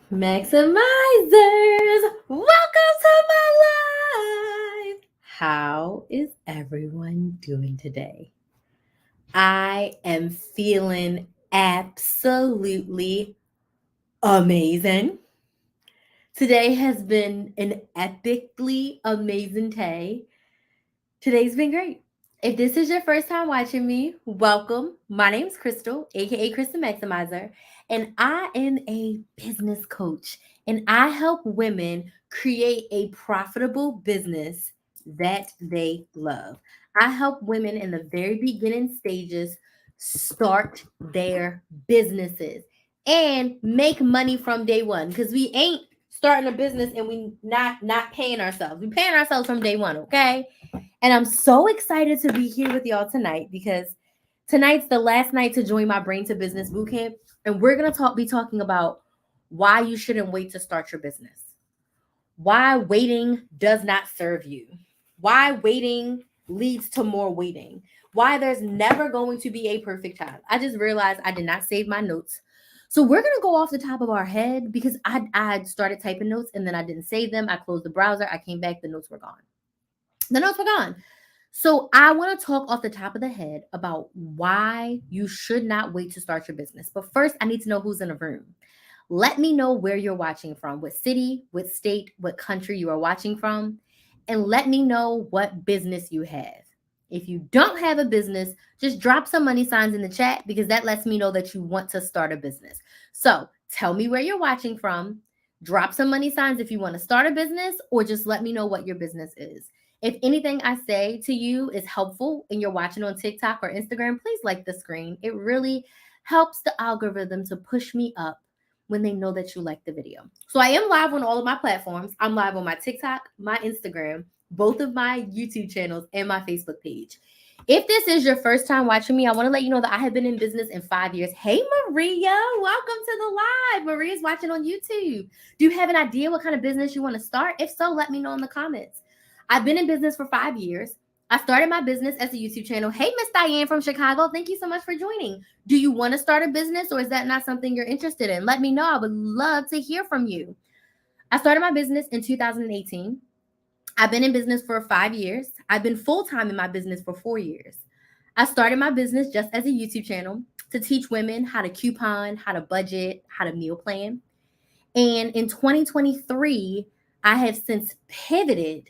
Maximizers, welcome to my life. How is everyone doing today? I am feeling absolutely amazing. Today has been an epically amazing day. Today's been great. If this is your first time watching me, welcome. My name's Crystal, aka Crystal Maximizer, and I am a business coach. And I help women create a profitable business that they love. I help women in the very beginning stages start their businesses and make money from day one because we ain't starting a business and we not paying ourselves. We paying ourselves from day one, okay? And I'm so excited to be here with y'all tonight because tonight's the last night to join my Brain to Business Bootcamp. And we're going to be talking about why you shouldn't wait to start your business, why waiting does not serve you, why waiting leads to more waiting, why there's never going to be a perfect time. I just realized I did not save my notes. So we're going to go off the top of our head because I started typing notes and then I didn't save them. I closed the browser. I came back. The notes were gone. The notes were gone. So I want to talk off the top of the head about why you should not wait to start your business. But first, I need to know who's in the room. Let me know where you're watching from, what city, what state, what country you are watching from, and let me know what business you have. If you don't have a business, just drop some money signs in the chat because that lets me know that you want to start a business. So tell me where you're watching from, drop some money signs if you want to start a business, or just let me know what your business is. If anything I say to you is helpful and you're watching on TikTok or Instagram, please like the screen. It really helps the algorithm to push me up when they know that you like the video. So I am live on all of my platforms. I'm live on my TikTok, my Instagram, both of my YouTube channels, and my Facebook page. If this is your first time watching me, I want to let you know that I have been in business in 5 years. Hey, Maria, welcome to the live. Maria's watching on YouTube. Do you have an idea what kind of business you want to start? If so, let me know in the comments. I've been in business for 5 years. I started my business as a YouTube channel. Hey, Miss Diane from Chicago, thank you so much for joining. Do you want to start a business or is that not something you're interested in? Let me know. I would love to hear from you. I started my business in 2018. I've been in business for 5 years. I've been full time in my business for 4 years. I started my business just as a YouTube channel to teach women how to coupon, how to budget, how to meal plan. And in 2023, I have since pivoted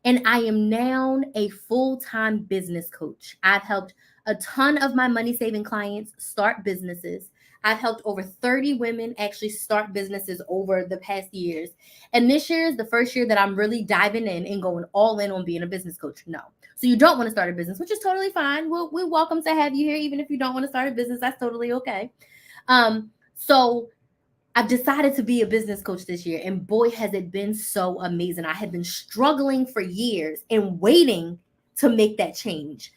and I am now a full time business coach. I've helped a ton of my money saving clients start businesses. I've helped over 30 women actually start businesses over the past years. And this year is the first year that I'm really diving in and going all in on being a business coach. No. So you don't want to start a business, which is totally fine. We're welcome to have you here, even if you don't want to start a business. That's totally okay. So I've decided to be a business coach this year, and boy, has it been so amazing. I have been struggling for years and waiting to make that change.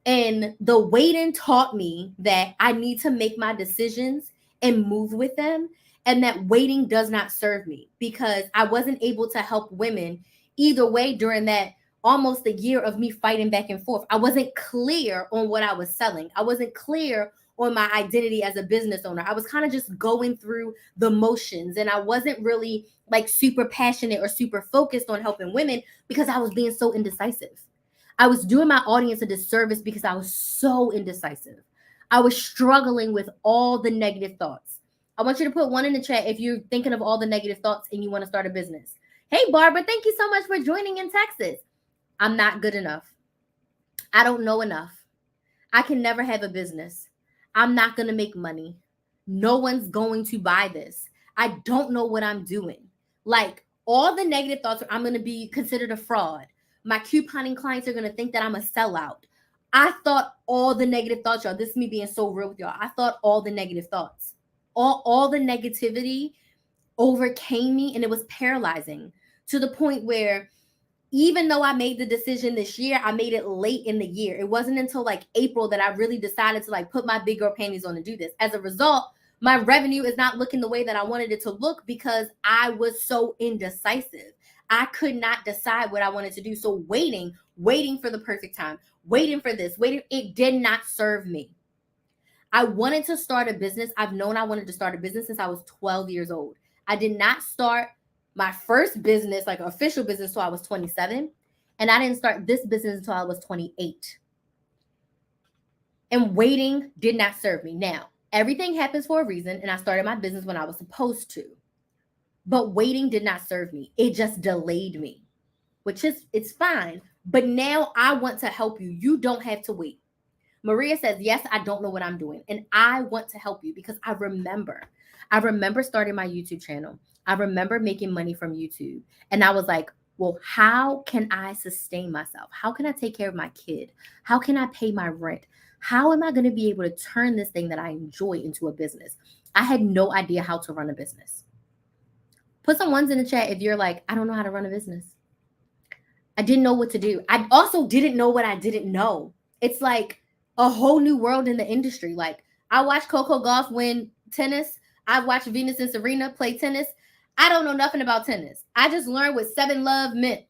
And the waiting taught me that I need to make my decisions and move with them, and that waiting does not serve me because I wasn't able to help women either way during that almost a year of me fighting back and forth. I wasn't clear on what I was selling, I wasn't clear on my identity as a business owner. I was kind of just going through the motions and I wasn't really like super passionate or super focused on helping women because I was being so indecisive. I was doing my audience a disservice because I was so indecisive. I was struggling with all the negative thoughts. I want you to put one in the chat if you're thinking of all the negative thoughts and you want to start a business. Hey, Barbara, thank you so much for joining in Texas. I'm not good enough. I don't know enough. I can never have a business. I'm not going to make money. No one's going to buy this. I don't know what I'm doing. Like all the negative thoughts, I'm going to be considered a fraud. My couponing clients are going to think that I'm a sellout. I thought all the negative thoughts, y'all. This is me being so real with y'all. I thought all the negative thoughts, all the negativity overcame me and it was paralyzing to the point where even though I made the decision this year, I made it late in the year. It wasn't until like April that I really decided to like put my big girl panties on and do this. As a result, my revenue is not looking the way that I wanted it to look because I was so indecisive. I could not decide what I wanted to do. So waiting for the perfect time, waiting for this, waiting, it did not serve me. I wanted to start a business. I've known I wanted to start a business since I was 12 years old. I did not start my first business, like official business, until I was 27. And I didn't start this business until I was 28. And waiting did not serve me. Now, everything happens for a reason, and I started my business when I was supposed to. But waiting did not serve me. It just delayed me, which is, it's fine. But now I want to help you. You don't have to wait. Maria says, yes, I don't know what I'm doing. And I want to help you because I remember starting my YouTube channel. I remember making money from YouTube. And I was like, well, how can I sustain myself? How can I take care of my kid? How can I pay my rent? How am I going to be able to turn this thing that I enjoy into a business? I had no idea how to run a business. Put some ones in the chat if you're like, I don't know how to run a business. I didn't know what to do. I also didn't know what I didn't know. It's like a whole new world in the industry. Like, I watched Coco Gauff win tennis. I've watched Venus and Serena play tennis. I don't know nothing about tennis. I just learned what 7-love meant.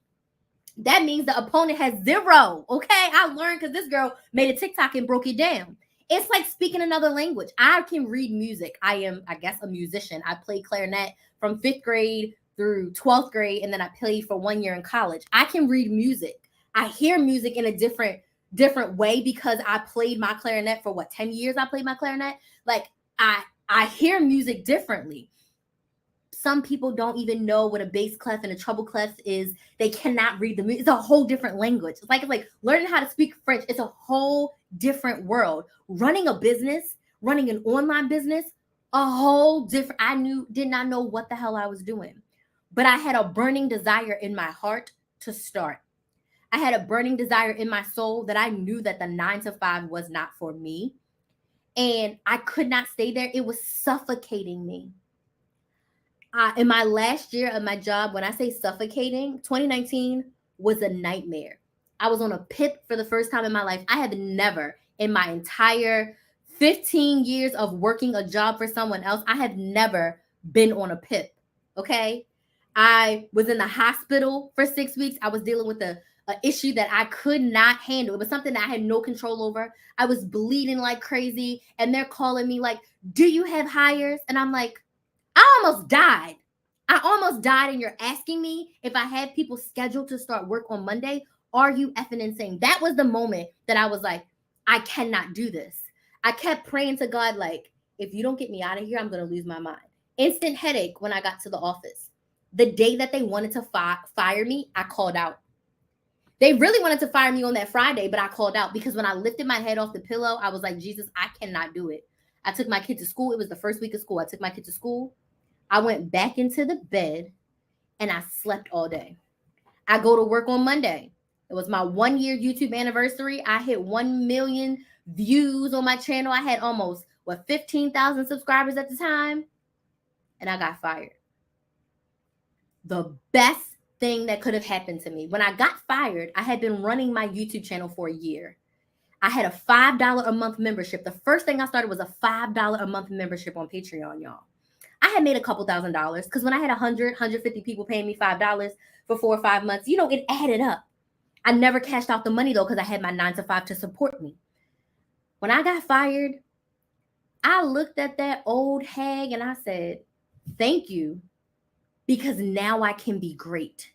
That means the opponent has 0. Okay. I learned because this girl made a TikTok and broke it down. It's like speaking another language. I can read music. I am, I guess, a musician. I played clarinet from 5th grade through 12th grade, and then I played for 1 year in college. I can read music. I hear music in a different way because I played my clarinet for 10 years. I played my clarinet. Like, I hear music differently. Some people don't even know what a bass clef and a treble clef is. They cannot read the music. It's a whole different language. It's like learning how to speak French. It's a whole different world. Running a business, running an online business, a whole different. Did not know what the hell I was doing, but I had a burning desire in my heart to start. I had a burning desire in my soul that I knew that the 9 to 5 was not for me, and I could not stay there. It was suffocating me. In my last year of my job, when I say suffocating, 2019 was a nightmare. I was on a PIP for the first time in my life. I had never, in my entire 15 years of working a job for someone else, I have never been on a PIP. Okay. I was in the hospital for 6 weeks. I was dealing with an issue that I could not handle. It was something that I had no control over. I was bleeding like crazy. And they're calling me like, do you have hires? And I'm like, I almost died. And you're asking me if I have people scheduled to start work on Monday. Are you effing insane? That was the moment that I was like, I cannot do this. I kept praying to God, like, if you don't get me out of here, I'm going to lose my mind. Instant headache when I got to the office. The day that they wanted to fire me, I called out. They really wanted to fire me on that Friday, but I called out because when I lifted my head off the pillow, I was like, Jesus, I cannot do it. I took my kid to school. It was the first week of school. I took my kid to school. I went back into the bed and I slept all day. I go to work on Monday. It was my 1 year YouTube anniversary. I hit 1 million views on my channel. I had almost 15,000 subscribers at the time, and I got fired. The best thing that could have happened to me. When I got fired, I had been running my YouTube channel for a year. I had a $5 a month membership. The first thing I started was a $5 a month membership on Patreon, y'all. I had made a couple $1,000s because when I had 150 people paying me $5 for 4 or 5 months, it added up. I never cashed out the money though because I had my 9 to 5 to support me. When I got fired, I looked at that old hag and I said, thank you, because now I can be great.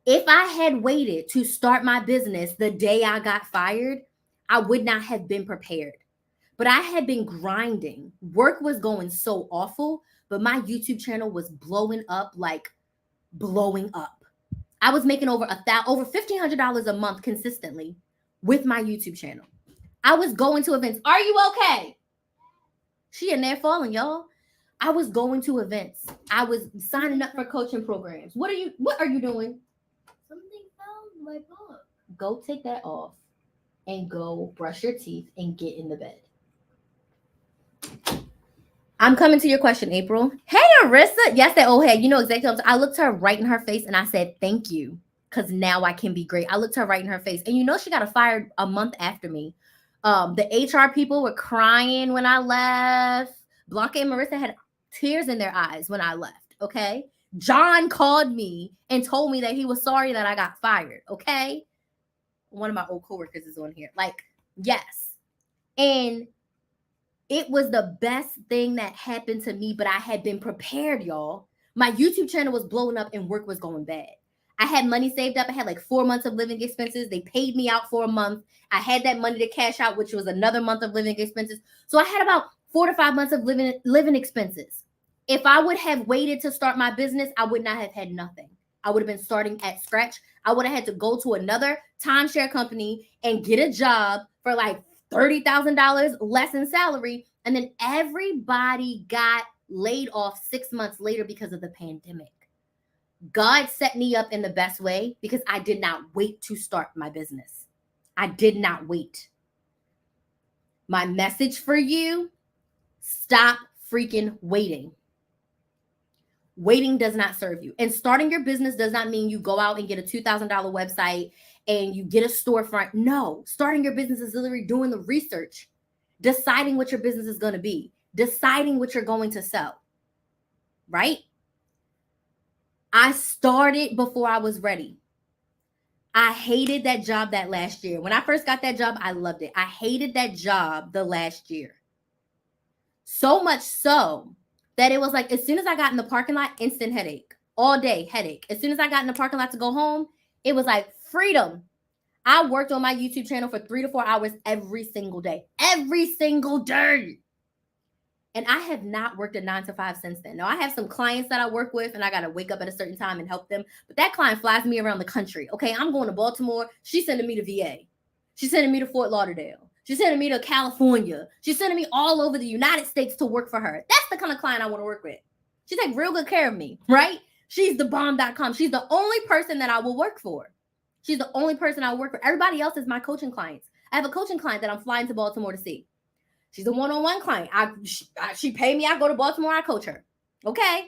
If I had waited to start my business the day I got fired, I would not have been prepared. But I had been grinding. Work was going so awful, but my YouTube channel was blowing up, like blowing up. I was making over $1,500 a month consistently with my YouTube channel. I was going to events. Are you okay? She in there falling, y'all. I was going to events. I was signing up for coaching programs. What are you doing? Something fell in my book. Go take that off and go brush your teeth and get in the bed. I'm coming to your question, April. Hey, Arissa. Yes, that old head. You know exactly what I looked her right in her face and I said, thank you, because now I can be great. I looked her right in her face. And she got fired a month after me. The HR people were crying when I left. Blanca and Marissa had tears in their eyes when I left, okay? John called me and told me that he was sorry that I got fired, okay? One of my old coworkers is on here. Like, yes. And it was the best thing that happened to me, but I had been prepared, y'all. My YouTube channel was blowing up and work was going bad. I had money saved up. I had like 4 months of living expenses. They paid me out for a month. I had that money to cash out, which was another month of living expenses. So I had about 4 to 5 months of living expenses. If I would have waited to start my business, I would not have had nothing. I would have been starting at scratch. I would have had to go to another timeshare company and get a job for like $30,000 less in salary. And then everybody got laid off 6 months later because of the pandemic. God set me up in the best way because I did not wait to start my business. I did not wait. My message for you, stop freaking waiting. Waiting does not serve you. And starting your business does not mean you go out and get a $2,000 website and you get a storefront. No, starting your business is literally doing the research, deciding what your business is going to be, deciding what you're going to sell, right? I started before I was ready. I hated that job that last year. When I first got that job, I loved it. I hated that job the last year. So much so that it was like, as soon as I got in the parking lot, instant headache. All day, headache. As soon as I got in the parking lot to go home, it was like freedom. I worked on my YouTube channel for 3 to 4 hours every single day. Every single day. And I have not worked a 9 to 5 since then. Now, I have some clients that I work with, and I got to wake up at a certain time and help them. But that client flies me around the country. Okay, I'm going to Baltimore. She's sending me to VA. She's sending me to Fort Lauderdale. She's sending me to California. She's sending me all over the United States to work for her. That's the kind of client I want to work with. She takes real good care of me, right? She's the bomb.com. She's the only person that I will work for. She's the only person I work for. Everybody else is my coaching clients. I have a coaching client that I'm flying to Baltimore to see. She's a one-on-one client. She paid me. I go to Baltimore. I coach her. Okay.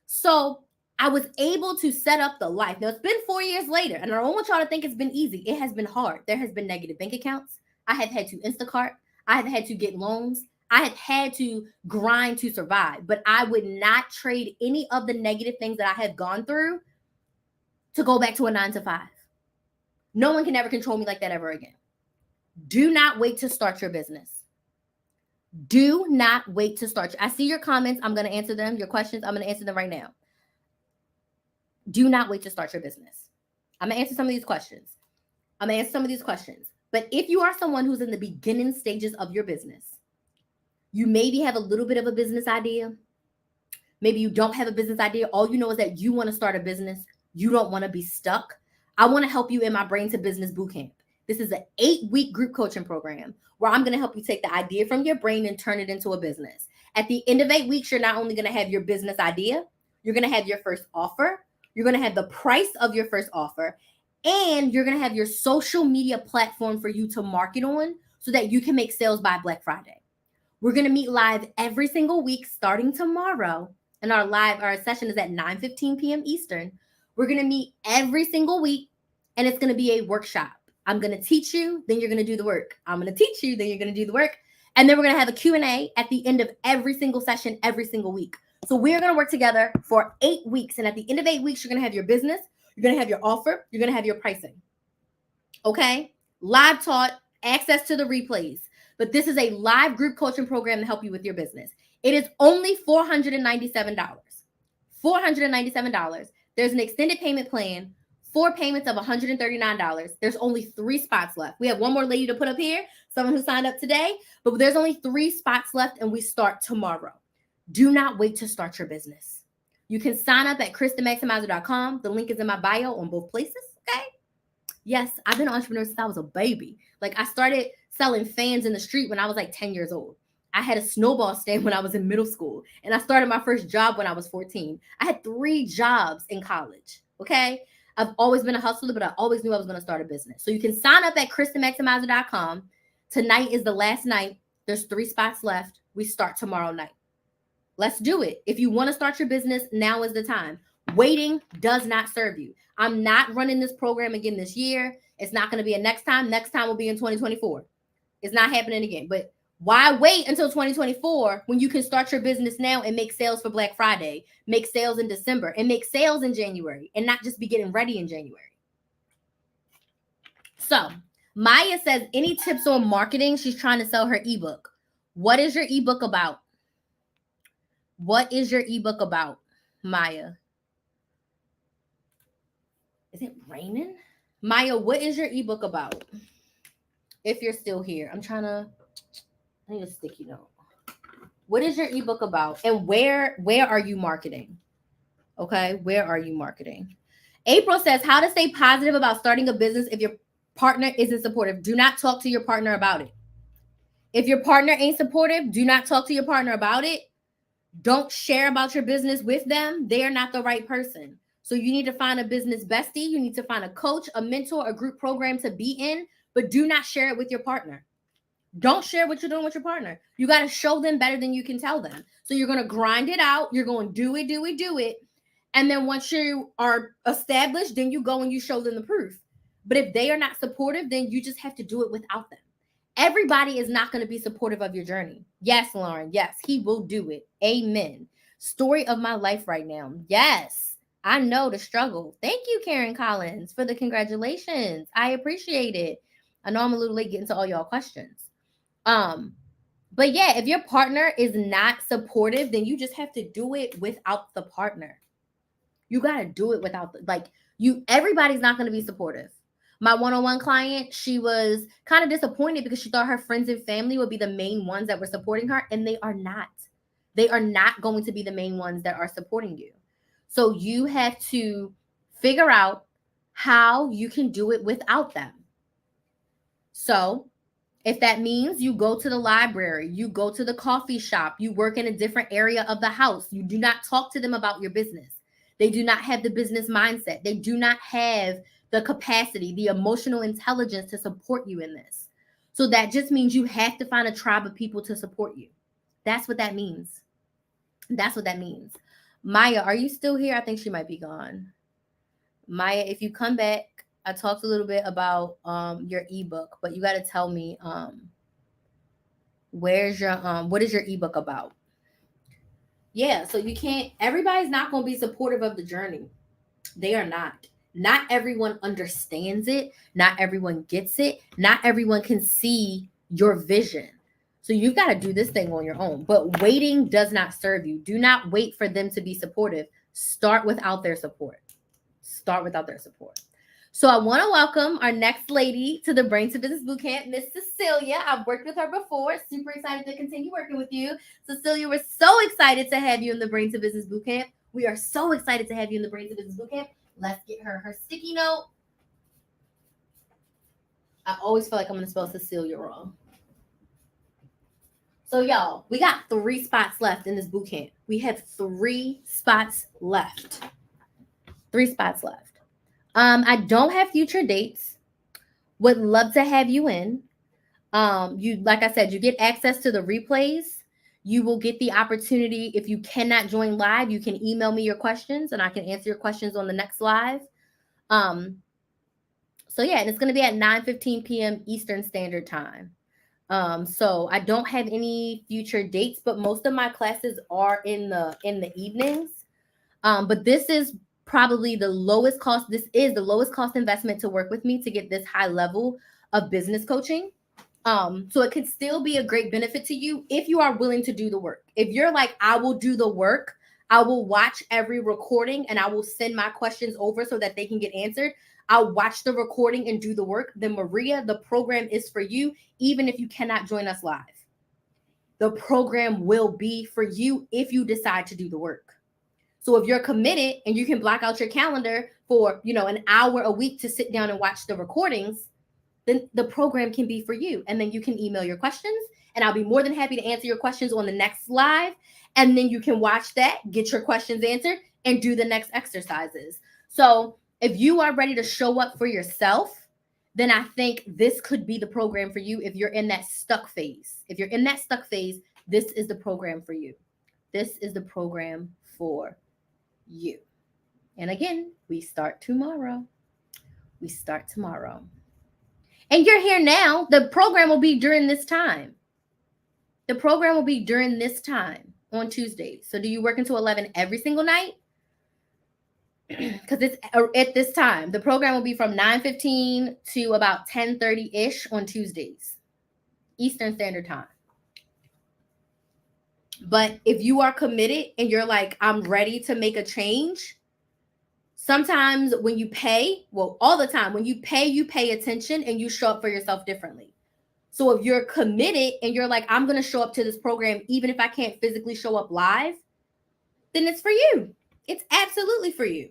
So I was able to set up the life. Now, it's been 4 years later, and I don't want y'all to think it's been easy. It has been hard. There has been negative bank accounts. I have had to Instacart. I have had to get loans. I have had to grind to survive. But I would not trade any of the negative things that I have gone through to go back to a 9 to 5. No one can ever control me like that ever again. Do not wait to start your business. Do not wait to start. I see your comments. I'm going to answer them. Your questions, I'm going to answer them right now. Do not wait to start your business. I'm going to answer some of these questions. But if you are someone who's in the beginning stages of your business, you maybe have a little bit of a business idea. Maybe you don't have a business idea. All you know is that you want to start a business. You don't want to be stuck. I want to help you in my Brain to Business Bootcamp. This is an 8-week group coaching program where I'm going to help you take the idea from your brain and turn it into a business. At the end of 8 weeks, you're not only going to have your business idea, you're going to have your first offer, you're going to have the price of your first offer, and you're going to have your social media platform for you to market on so that you can make sales by Black Friday. We're going to meet live every single week starting tomorrow, and our session is at 9:15 p.m. Eastern. We're going to meet every single week, and it's going to be a workshop. I'm going to teach you, then you're going to do the work. I'm going to teach you, then you're going to do the work. And then we're going to have a Q&A at the end of every single session, every single week. So we're going to work together for 8 weeks. And at the end of 8 weeks, you're going to have your business. You're going to have your offer. You're going to have your pricing. Okay? Live taught, access to the replays. But this is a live group coaching program to help you with your business. It is only $497. $497. There's an extended payment plan. 4 payments of $139. There's only 3 spots left. We have one more lady to put up here, someone who signed up today, but there's only 3 spots left and we start tomorrow. Do not wait to start your business. You can sign up at KristenMaximizer.com. The link is in my bio on both places, okay? Yes, I've been an entrepreneur since I was a baby. Like I started selling fans in the street when I was like 10 years old. I had a snowball stand when I was in middle school, and I started my first job when I was 14. I had 3 jobs in college, okay? I've always been a hustler, but I always knew I was going to start a business. So you can sign up at KristenMaximizer.com. Tonight is the last night. There's 3 spots left. We start tomorrow night. Let's do it. If you want to start your business, now is the time. Waiting does not serve you. I'm not running this program again this year. It's not going to be a next time. Next time will be in 2024. It's not happening again. But why wait until 2024 when you can start your business now and make sales for Black Friday, make sales in December, and make sales in January, and not just be getting ready in January? So Maya says, any tips on marketing? She's trying to sell her ebook. What is your ebook about? What is your ebook about? Maya. Is it raining? Maya, what is your ebook about? If you're still here, I need a sticky note. What is your ebook about? And where are you marketing? Okay, where are you marketing? April says, how to stay positive about starting a business if your partner isn't supportive. Do not talk to your partner about it. If your partner ain't supportive, do not talk to your partner about it. Don't share about your business with them. They are not the right person. So you need to find a business bestie. You need to find a coach, a mentor, a group program to be in, but do not share it with your partner. Don't share what you're doing with your partner. You got to show them better than you can tell them. So you're going to grind it out. You're going to do it. And then once you are established, then you go and you show them the proof. But if they are not supportive, then you just have to do it without them. Everybody is not going to be supportive of your journey. Yes, Lauren. Yes, he will do it. Amen. Story of my life right now. Yes, I know the struggle. Thank you, Karen Collins, for the congratulations. I appreciate it. I know I'm a little late getting to all y'all questions. But yeah, if your partner is not supportive, then you just have to do it without the partner. You got to do it without everybody's not going to be supportive. My one-on-one client, she was kind of disappointed because she thought her friends and family would be the main ones that were supporting her, and they are not. They are not going to be the main ones that are supporting you. So you have to figure out how you can do it without them. So if that means you go to the library, you go to the coffee shop, you work in a different area of the house, you do not talk to them about your business. They do not have the business mindset. They do not have the capacity, the emotional intelligence to support you in this. So that just means you have to find a tribe of people to support you. That's what that means. That's what that means. Maya, are you still here? I think she might be gone. Maya, if you come back, I talked a little bit about your ebook, but you got to tell me where's your what is your ebook about? Yeah, so you can't, everybody's not going to be supportive of the journey. They are not. Not everyone understands it. Not everyone gets it. Not everyone can see your vision. So you've got to do this thing on your own. But waiting does not serve you. Do not wait for them to be supportive. Start without their support. Start without their support. So I want to welcome our next lady to the Brain to Business Bootcamp, Miss Cecilia. I've worked with her before. Super excited to continue working with you. Cecilia, we're so excited to have you in the Brain to Business Bootcamp. We are so excited to have you in the Brain to Business Bootcamp. Let's get her sticky note. I always feel like I'm going to spell Cecilia wrong. So y'all, we got 3 spots left in this bootcamp. We have 3 spots left. 3 spots left. I don't have future dates. Would love to have you in. You, like I said, you get access to the replays. You will get the opportunity. If you cannot join live, you can email me your questions and I can answer your questions on the next live. So yeah, and it's going to be at 9:15 p.m. Eastern Standard Time. So I don't have any future dates, but most of my classes are in the evenings. But this is probably the lowest cost. This is the lowest cost investment to work with me to get this high level of business coaching. So it could still be a great benefit to you if you are willing to do the work. If you're like, I will do the work, I will watch every recording and I will send my questions over so that they can get answered. I'll watch the recording and do the work. Then Maria, the program is for you, even if you cannot join us live. The program will be for you if you decide to do the work. So if you're committed and you can block out your calendar for, an hour a week to sit down and watch the recordings, then the program can be for you. And then you can email your questions and I'll be more than happy to answer your questions on the next live. And then you can watch that, get your questions answered and do the next exercises. So if you are ready to show up for yourself, then I think this could be the program for you. If you're in that stuck phase, this is the program for you. This is the program for you. And again, we start tomorrow. And you're here now. The program will be during this time. On Tuesdays. So do you work until 11 every single night? Because it's at this time. The program will be from 9:15 to about 10:30-ish on Tuesdays, Eastern Standard Time. But if you are committed and you're like, I'm ready to make a change, sometimes when you pay, well, all the time, when you pay attention and you show up for yourself differently. So if you're committed and you're like, I'm going to show up to this program, even if I can't physically show up live, then it's for you. It's absolutely for you.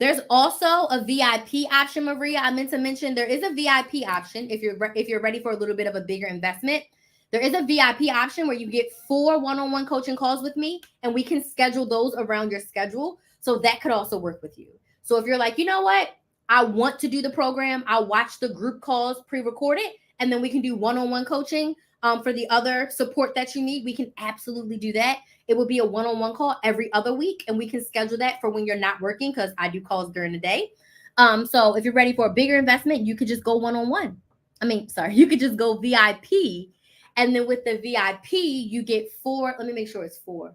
There's also a VIP option, Maria. I meant to mention there is a VIP option if you're ready for a little bit of a bigger investment. There is a VIP option where you get 4 one-on-one coaching calls with me, and we can schedule those around your schedule. So that could also work with you. So if you're like, you know what, I want to do the program, I'll watch the group calls pre-recorded, and then we can do one-on-one coaching for the other support that you need. We can absolutely do that. It would be a one-on-one call every other week, and we can schedule that for when you're not working because I do calls during the day. So if you're ready for a bigger investment, you could just go one-on-one. You could just go VIP. And then with the VIP, you get 4. Let me make sure it's 4.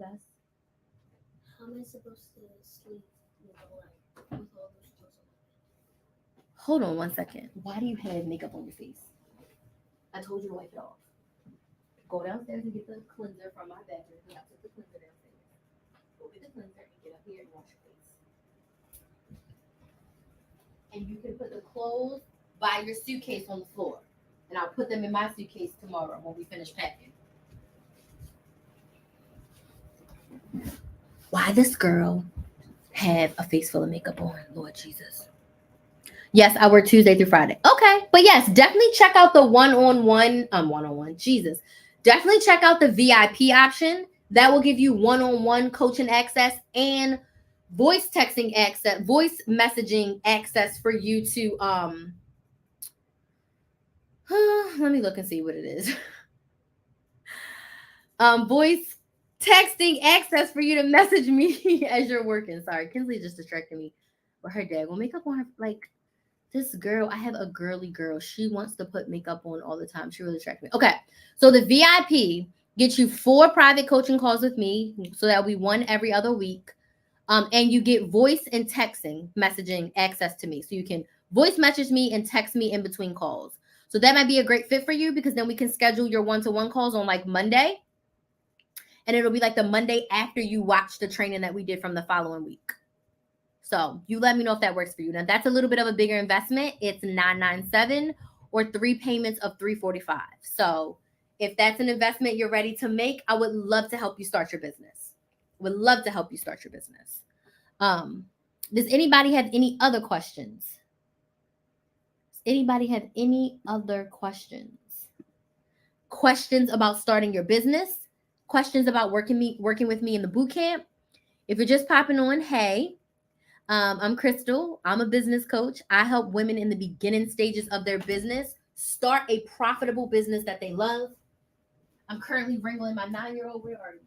Yes. How am I supposed to sleep with all those clothes on? Hold on one second. Why do you have makeup on your face? I told you to wipe it off. Go downstairs and get the cleanser from my bathroom. I took the cleanser downstairs. Go get the cleanser and get up here and wash your face. And you can put the clothes by your suitcase on the floor. And I'll put them in my suitcase tomorrow when we finish packing. Why this girl have a face full of makeup on, Lord Jesus? Yes, I work Tuesday through Friday. Okay, but yes, definitely check out the one-on-one. Jesus, definitely check out the VIP option. That will give you one-on-one coaching access and voice texting access, voice messaging access for you to let me look and see what it is. Voice texting access for you to message me as you're working. Sorry, Kinsley just distracted me with her dad. Well, makeup on her, like this girl. I have a girly girl. She wants to put makeup on all the time. She really distracted me. Okay, so the VIP gets you 4 private coaching calls with me, so that'll be 1 every other week. And you get voice and texting messaging access to me, so you can voice message me and text me in between calls. So that might be a great fit for you because then we can schedule your one-to-one calls on like Monday. And it'll be like the Monday after you watch the training that we did from the following week. So you let me know if that works for you. Now that's a little bit of a bigger investment. It's $997 or 3 payments of $345. So if that's an investment you're ready to make, I would love to help you start your business. Would love to help you start your business. Does anybody have any other questions? Anybody have any other questions? Questions about starting your business? Questions about working with me in the boot camp? If you're just popping on, hey, I'm Crystal. I'm a business coach. I help women in the beginning stages of their business start a profitable business that they love. I'm currently wrangling my 9-year-old. Where are you?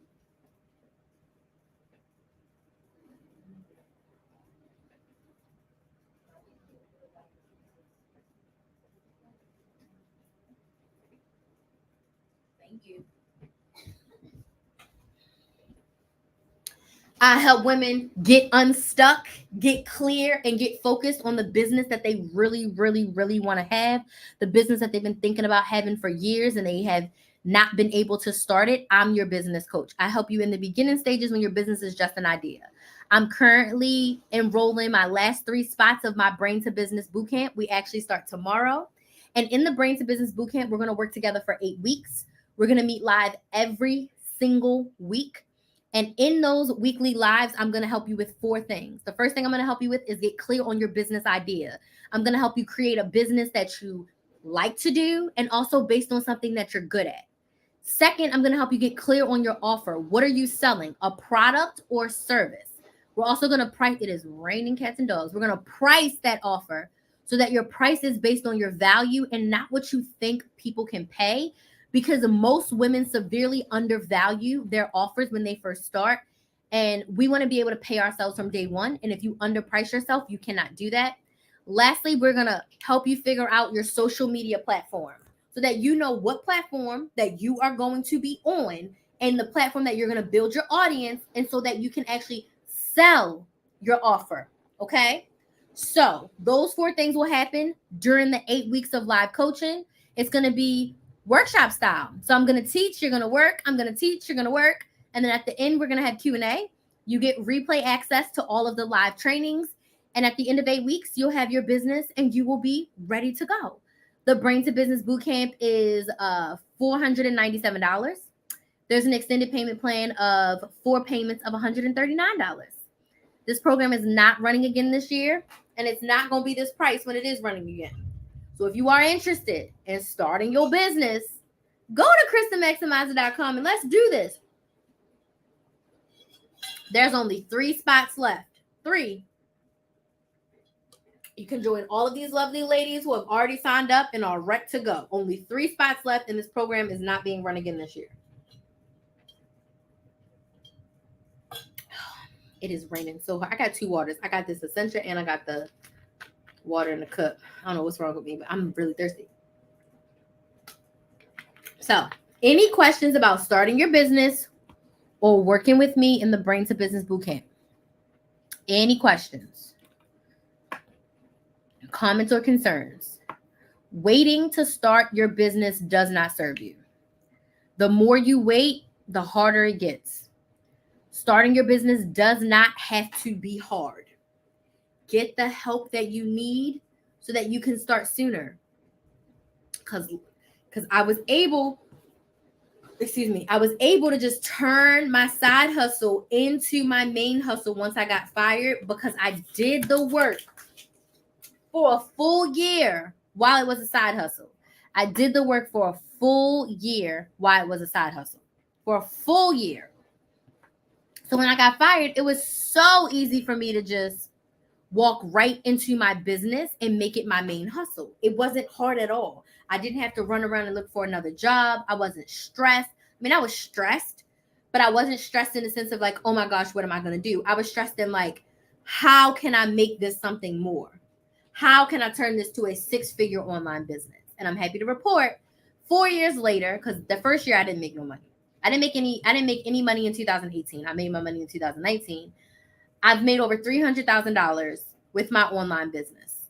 Thank you. I help women get unstuck, get clear, and get focused on the business that they really, really, really want to have, the business that they've been thinking about having for years and they have not been able to start it. I'm your business coach. I help you in the beginning stages when your business is just an idea. I'm currently enrolling my last 3 spots of my Brain to Business Bootcamp. We actually start tomorrow. And in the Brain to Business Bootcamp, we're going to work together for 8 weeks. We're going to meet live every single week. And in those weekly lives, I'm going to help you with 4 things. The first thing I'm going to help you with is get clear on your business idea. I'm going to help you create a business that you like to do and also based on something that you're good at. Second, I'm going to help you get clear on your offer. What are you selling? A product or service? We're also going to price, it is raining cats and dogs. We're going to price that offer so that your price is based on your value and not what you think people can pay. Because most women severely undervalue their offers when they first start. And we want to be able to pay ourselves from day one. And if you underprice yourself, you cannot do that. Lastly, we're going to help you figure out your social media platform so that you know what platform that you are going to be on and the platform that you're going to build your audience and so that you can actually sell your offer. Okay. So those 4 things will happen during the 8 weeks of live coaching. It's going to be workshop style. So I'm going to teach, you're going to work, I'm going to teach, you're going to work, and then at the end we're going to have Q&A. You get replay access to all of the live trainings, and at the end of 8 weeks you'll have your business and you will be ready to go. The Brain to Business Bootcamp is $497. There's an extended payment plan of 4 payments of $139. This program is not running again this year, and it's not going to be this price when it is running again. So if you are interested in starting your business, go to KristenMaximizer.com and let's do this. There's only 3 spots left. 3. You can join all of these lovely ladies who have already signed up and are ready to go. Only 3 spots left, and this program is not being run again this year. It is raining so hard. I got 2 waters. I got this Essentia and I got the water in the cup. I don't know what's wrong with me, but I'm really thirsty. So, any questions about starting your business or working with me in the Brain to Business Bootcamp? Any questions? Comments or concerns? Waiting to start your business does not serve you. The more you wait, the harder it gets. Starting your business does not have to be hard. Get the help that you need so that you can start sooner. Because I was able to just turn my side hustle into my main hustle once I got fired, because I did the work for a full year while it was a side hustle. I did the work for a full year while it was a side hustle. For a full year. So when I got fired, it was so easy for me to just walk right into my business and make it my main hustle. It wasn't hard at all. I didn't have to run around and look for another job. I wasn't stressed. I mean, I was stressed, but I wasn't stressed in the sense of like, oh my gosh, what am I going to do? I was stressed in like, how can I make this something more? How can I turn this to a 6-figure online business? And I'm happy to report 4 years later, because the first year I didn't make no money. I didn't make any money in 2018. I made my money in 2019. I've made over $300,000 with my online business,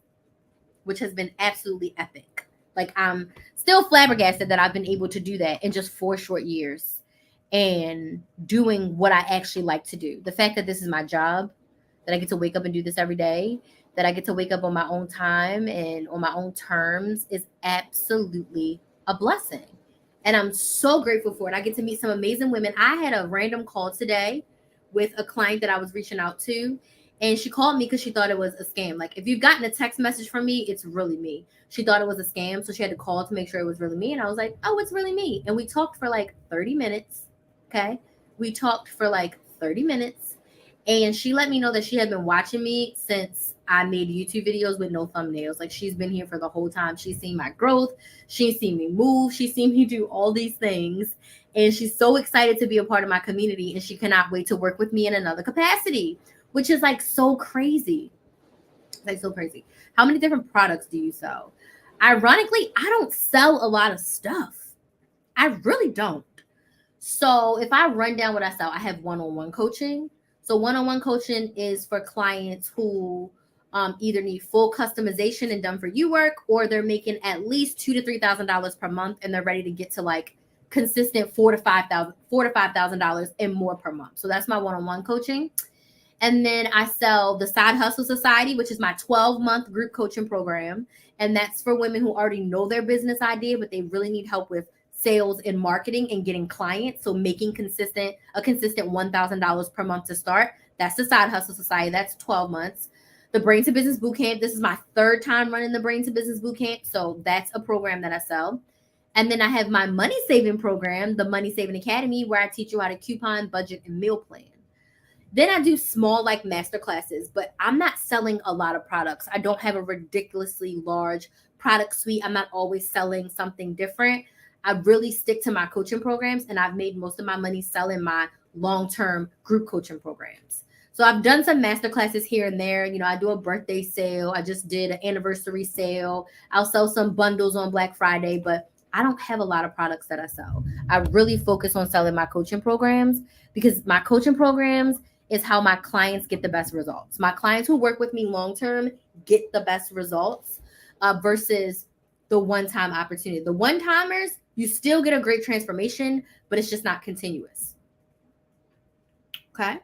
which has been absolutely epic. Like, I'm still flabbergasted that I've been able to do that in just 4 short years and doing what I actually like to do. The fact that this is my job, that I get to wake up and do this every day, that I get to wake up on my own time and on my own terms is absolutely a blessing. And I'm so grateful for it. I get to meet some amazing women. I had a random call today with a client that I was reaching out to. And she called me because she thought it was a scam. Like, if you've gotten a text message from me, it's really me. She thought it was a scam. So she had to call to make sure it was really me. And I was like, oh, it's really me. And we talked for like 30 minutes. Okay. We talked for like 30 minutes. And she let me know that she had been watching me since I made YouTube videos with no thumbnails. Like, she's been here for the whole time. She's seen my growth. She's seen me move. She's seen me do all these things. And she's so excited to be a part of my community. And she cannot wait to work with me in another capacity, which is like so crazy. Like, so crazy. How many different products do you sell? Ironically, I don't sell a lot of stuff. I really don't. So if I run down what I sell, I have one-on-one coaching. So one-on-one coaching is for clients who either need full customization and done for you work, or they're making at least $2,000 to $3,000 per month, and they're ready to get to like consistent $4,000 to $5,000 and more per month. So that's my one-on-one coaching. And then I sell the Side Hustle Society, which is my 12-month group coaching program, and that's for women who already know their business idea, but they really need help with sales and marketing and getting clients. So making a consistent $1,000 per month to start. That's the Side Hustle Society. That's 12 months. The Brain to Business Bootcamp. This is my 3rd time running the Brain to Business Bootcamp. So that's a program that I sell. And then I have my money saving program, the Money Saving Academy, where I teach you how to coupon, budget, and meal plan. Then I do small like master classes, but I'm not selling a lot of products. I don't have a ridiculously large product suite. I'm not always selling something different. I really stick to my coaching programs, and I've made most of my money selling my long-term group coaching programs. So I've done some master classes here and there. You know, I do a birthday sale. I just did an anniversary sale. I'll sell some bundles on Black Friday, but I don't have a lot of products that I sell. I really focus on selling my coaching programs, because my coaching programs is how my clients get the best results. My clients who work with me long-term get the best results versus the one-time opportunity. The one-timers, you still get a great transformation, but it's just not continuous. Okay.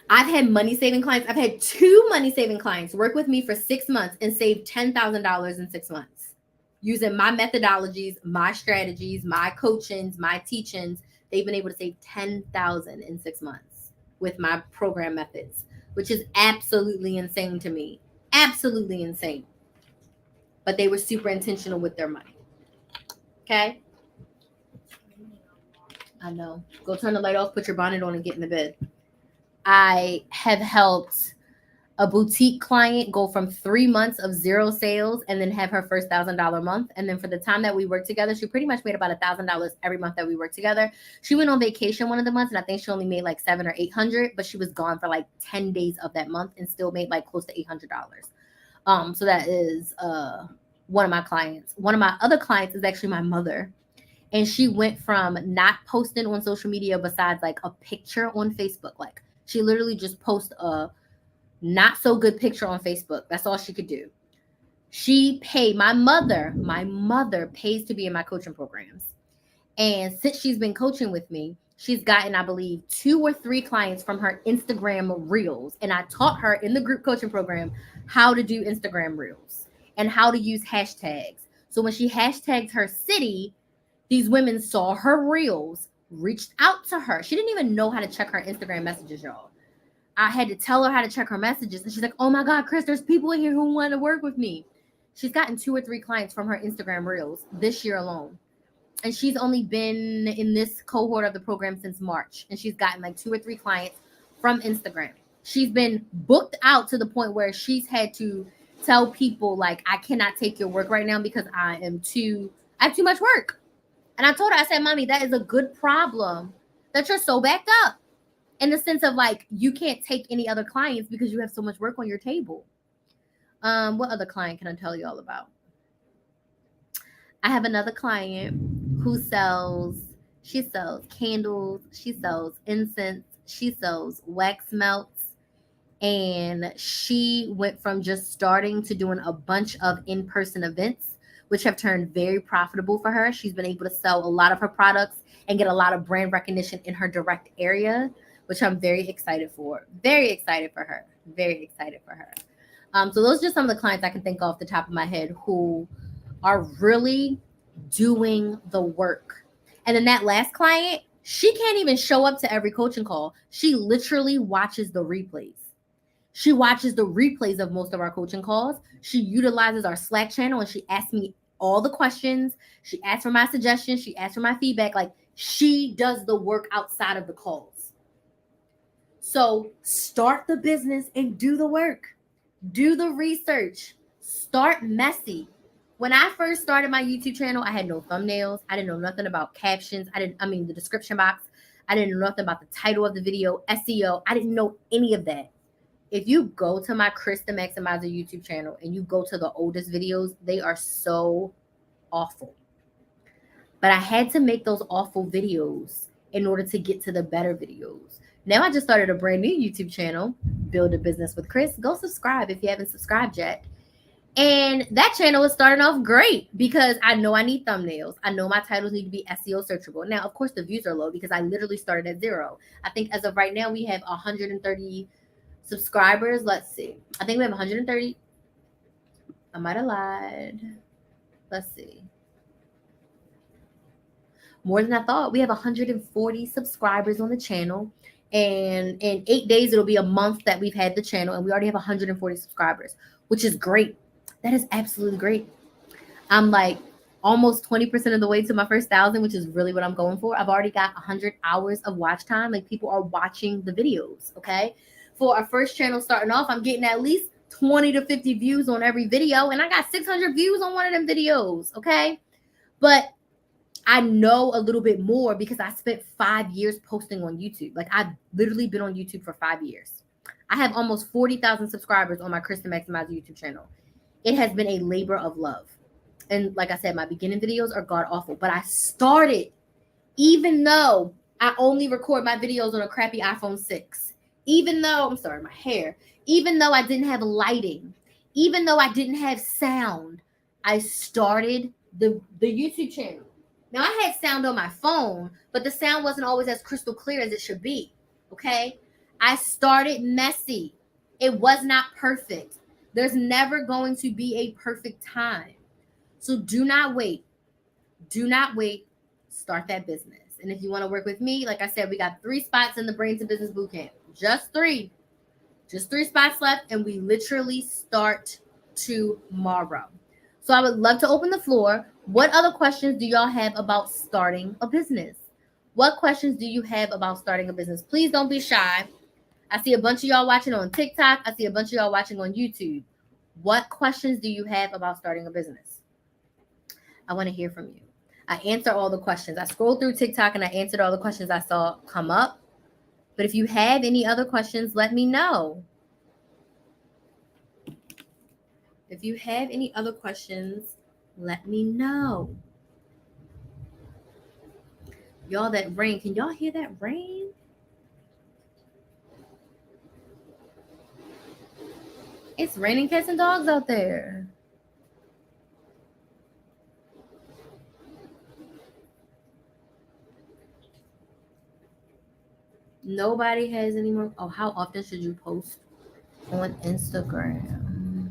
I've had money-saving clients. I've had 2 money-saving clients work with me for 6 months and save $10,000 in 6 months using my methodologies, my strategies, my coachings, my teachings. They've been able to save $10,000 in 6 months with my program methods, which is absolutely insane to me. Absolutely insane. But they were super intentional with their money. Okay? I know. Go turn the light off, put your bonnet on, and get in the bed. I have helped a boutique client go from 3 months of 0 sales and then have her first $1,000 month. And then for the time that we worked together, she pretty much made about $1,000 every month that we worked together. She went on vacation one of the months, and I think she only made like $700 or $800, but she was gone for like 10 days of that month and still made like close to $800. So that is one of my clients. One of my other clients is actually my mother. And she went from not posting on social media besides like a picture on Facebook. Like she literally just posts a not so good picture on Facebook. That's all she could do. She paid my mother pays to be in my coaching programs. And since she's been coaching with me, she's gotten, I believe, 2 or 3 clients from her Instagram reels. And I taught her in the group coaching program how to do Instagram reels and how to use hashtags. So when she hashtagged her city, these women saw her reels, reached out to her. She didn't even know how to check her Instagram messages, y'all. I had to tell her how to check her messages. And she's like, oh my God, Chris, there's people in here who want to work with me. She's gotten 2 or 3 clients from her Instagram reels this year alone. And she's only been in this cohort of the program since March. And she's gotten like 2 or 3 clients from Instagram. She's been booked out to the point where she's had to tell people like, I cannot take your work right now because I have too much work. And I told her, I said, Mommy, that is a good problem that you're so backed up. In the sense of like, you can't take any other clients because you have so much work on your table. What other client can I tell you all about? I have another client who sells candles, she sells incense, she sells wax melts. And she went from just starting to doing a bunch of in-person events, which have turned very profitable for her. She's been able to sell a lot of her products and get a lot of brand recognition in her direct area, which I'm very excited for. Very excited for her. Very excited for her. So those are just some of the clients I can think off the top of my head who are really doing the work. And then that last client, she can't even show up to every coaching call. She literally watches the replays. She watches the replays of most of our coaching calls. She utilizes our Slack channel and she asks me all the questions. She asks for my suggestions. She asks for my feedback. Like she does the work outside of the calls. So start the business and do the work. Do the research. Start messy. When I first started my YouTube channel, I had no thumbnails. I didn't know nothing about captions. The description box. I didn't know nothing about the title of the video, SEO. I didn't know any of that. If you go to my Chris the Maximizer YouTube channel and you go to the oldest videos, they are so awful. But I had to make those awful videos in order to get to the better videos. Now I just started a brand new YouTube channel, Build a Business with Chris. Go subscribe if you haven't subscribed yet. And that channel is starting off great because I know I need thumbnails. I know my titles need to be SEO searchable. Now, of course, the views are low because I literally started at 0. I think as of right now, we have 130 subscribers. Let's see. I think we have 130. I might have lied. Let's see. More than I thought. We have 140 subscribers on the channel. And in 8 days, it'll be a month that we've had the channel. And we already have 140 subscribers, which is great. That is absolutely great. I'm like almost 20% of the way to my first 1,000, which is really what I'm going for. I've already got 100 hours of watch time. Like people are watching the videos, okay? For our first channel starting off, I'm getting at least 20 to 50 views on every video. And I got 600 views on one of them videos, okay? But I know a little bit more because I spent 5 years posting on YouTube. Like I've literally been on YouTube for 5 years. I have almost 40,000 subscribers on my Chris the Maximizer YouTube channel. It has been a labor of love. And like I said, my beginning videos are god awful. But I started, even though I only record my videos on a crappy iPhone 6, even though, I'm sorry, my hair, even though I didn't have lighting, even though I didn't have sound, I started the YouTube channel. Now I had sound on my phone, but the sound wasn't always as crystal clear as it should be. Okay? I started messy. It was not perfect. There's never going to be a perfect time. So do not wait. Do not wait. Start that business. And if you want to work with me, like I said, we got 3 spots in the Brains and Business Bootcamp. Just 3. Just 3 spots left, and we literally start tomorrow. So I would love to open the floor. What other questions do y'all have about starting a business? What questions do you have about starting a business? Please don't be shy. I see a bunch of y'all watching on TikTok. I see a bunch of y'all watching on YouTube. What questions do you have about starting a business? I want to hear from you. I answer all the questions. I scrolled through TikTok and I answered all the questions I saw come up. But if you have any other questions, let me know. If you have any other questions, let me know. Y'all, that rain, can y'all hear that rain? It's raining cats and dogs out there. Nobody has any more. Oh, how often should you post on Instagram?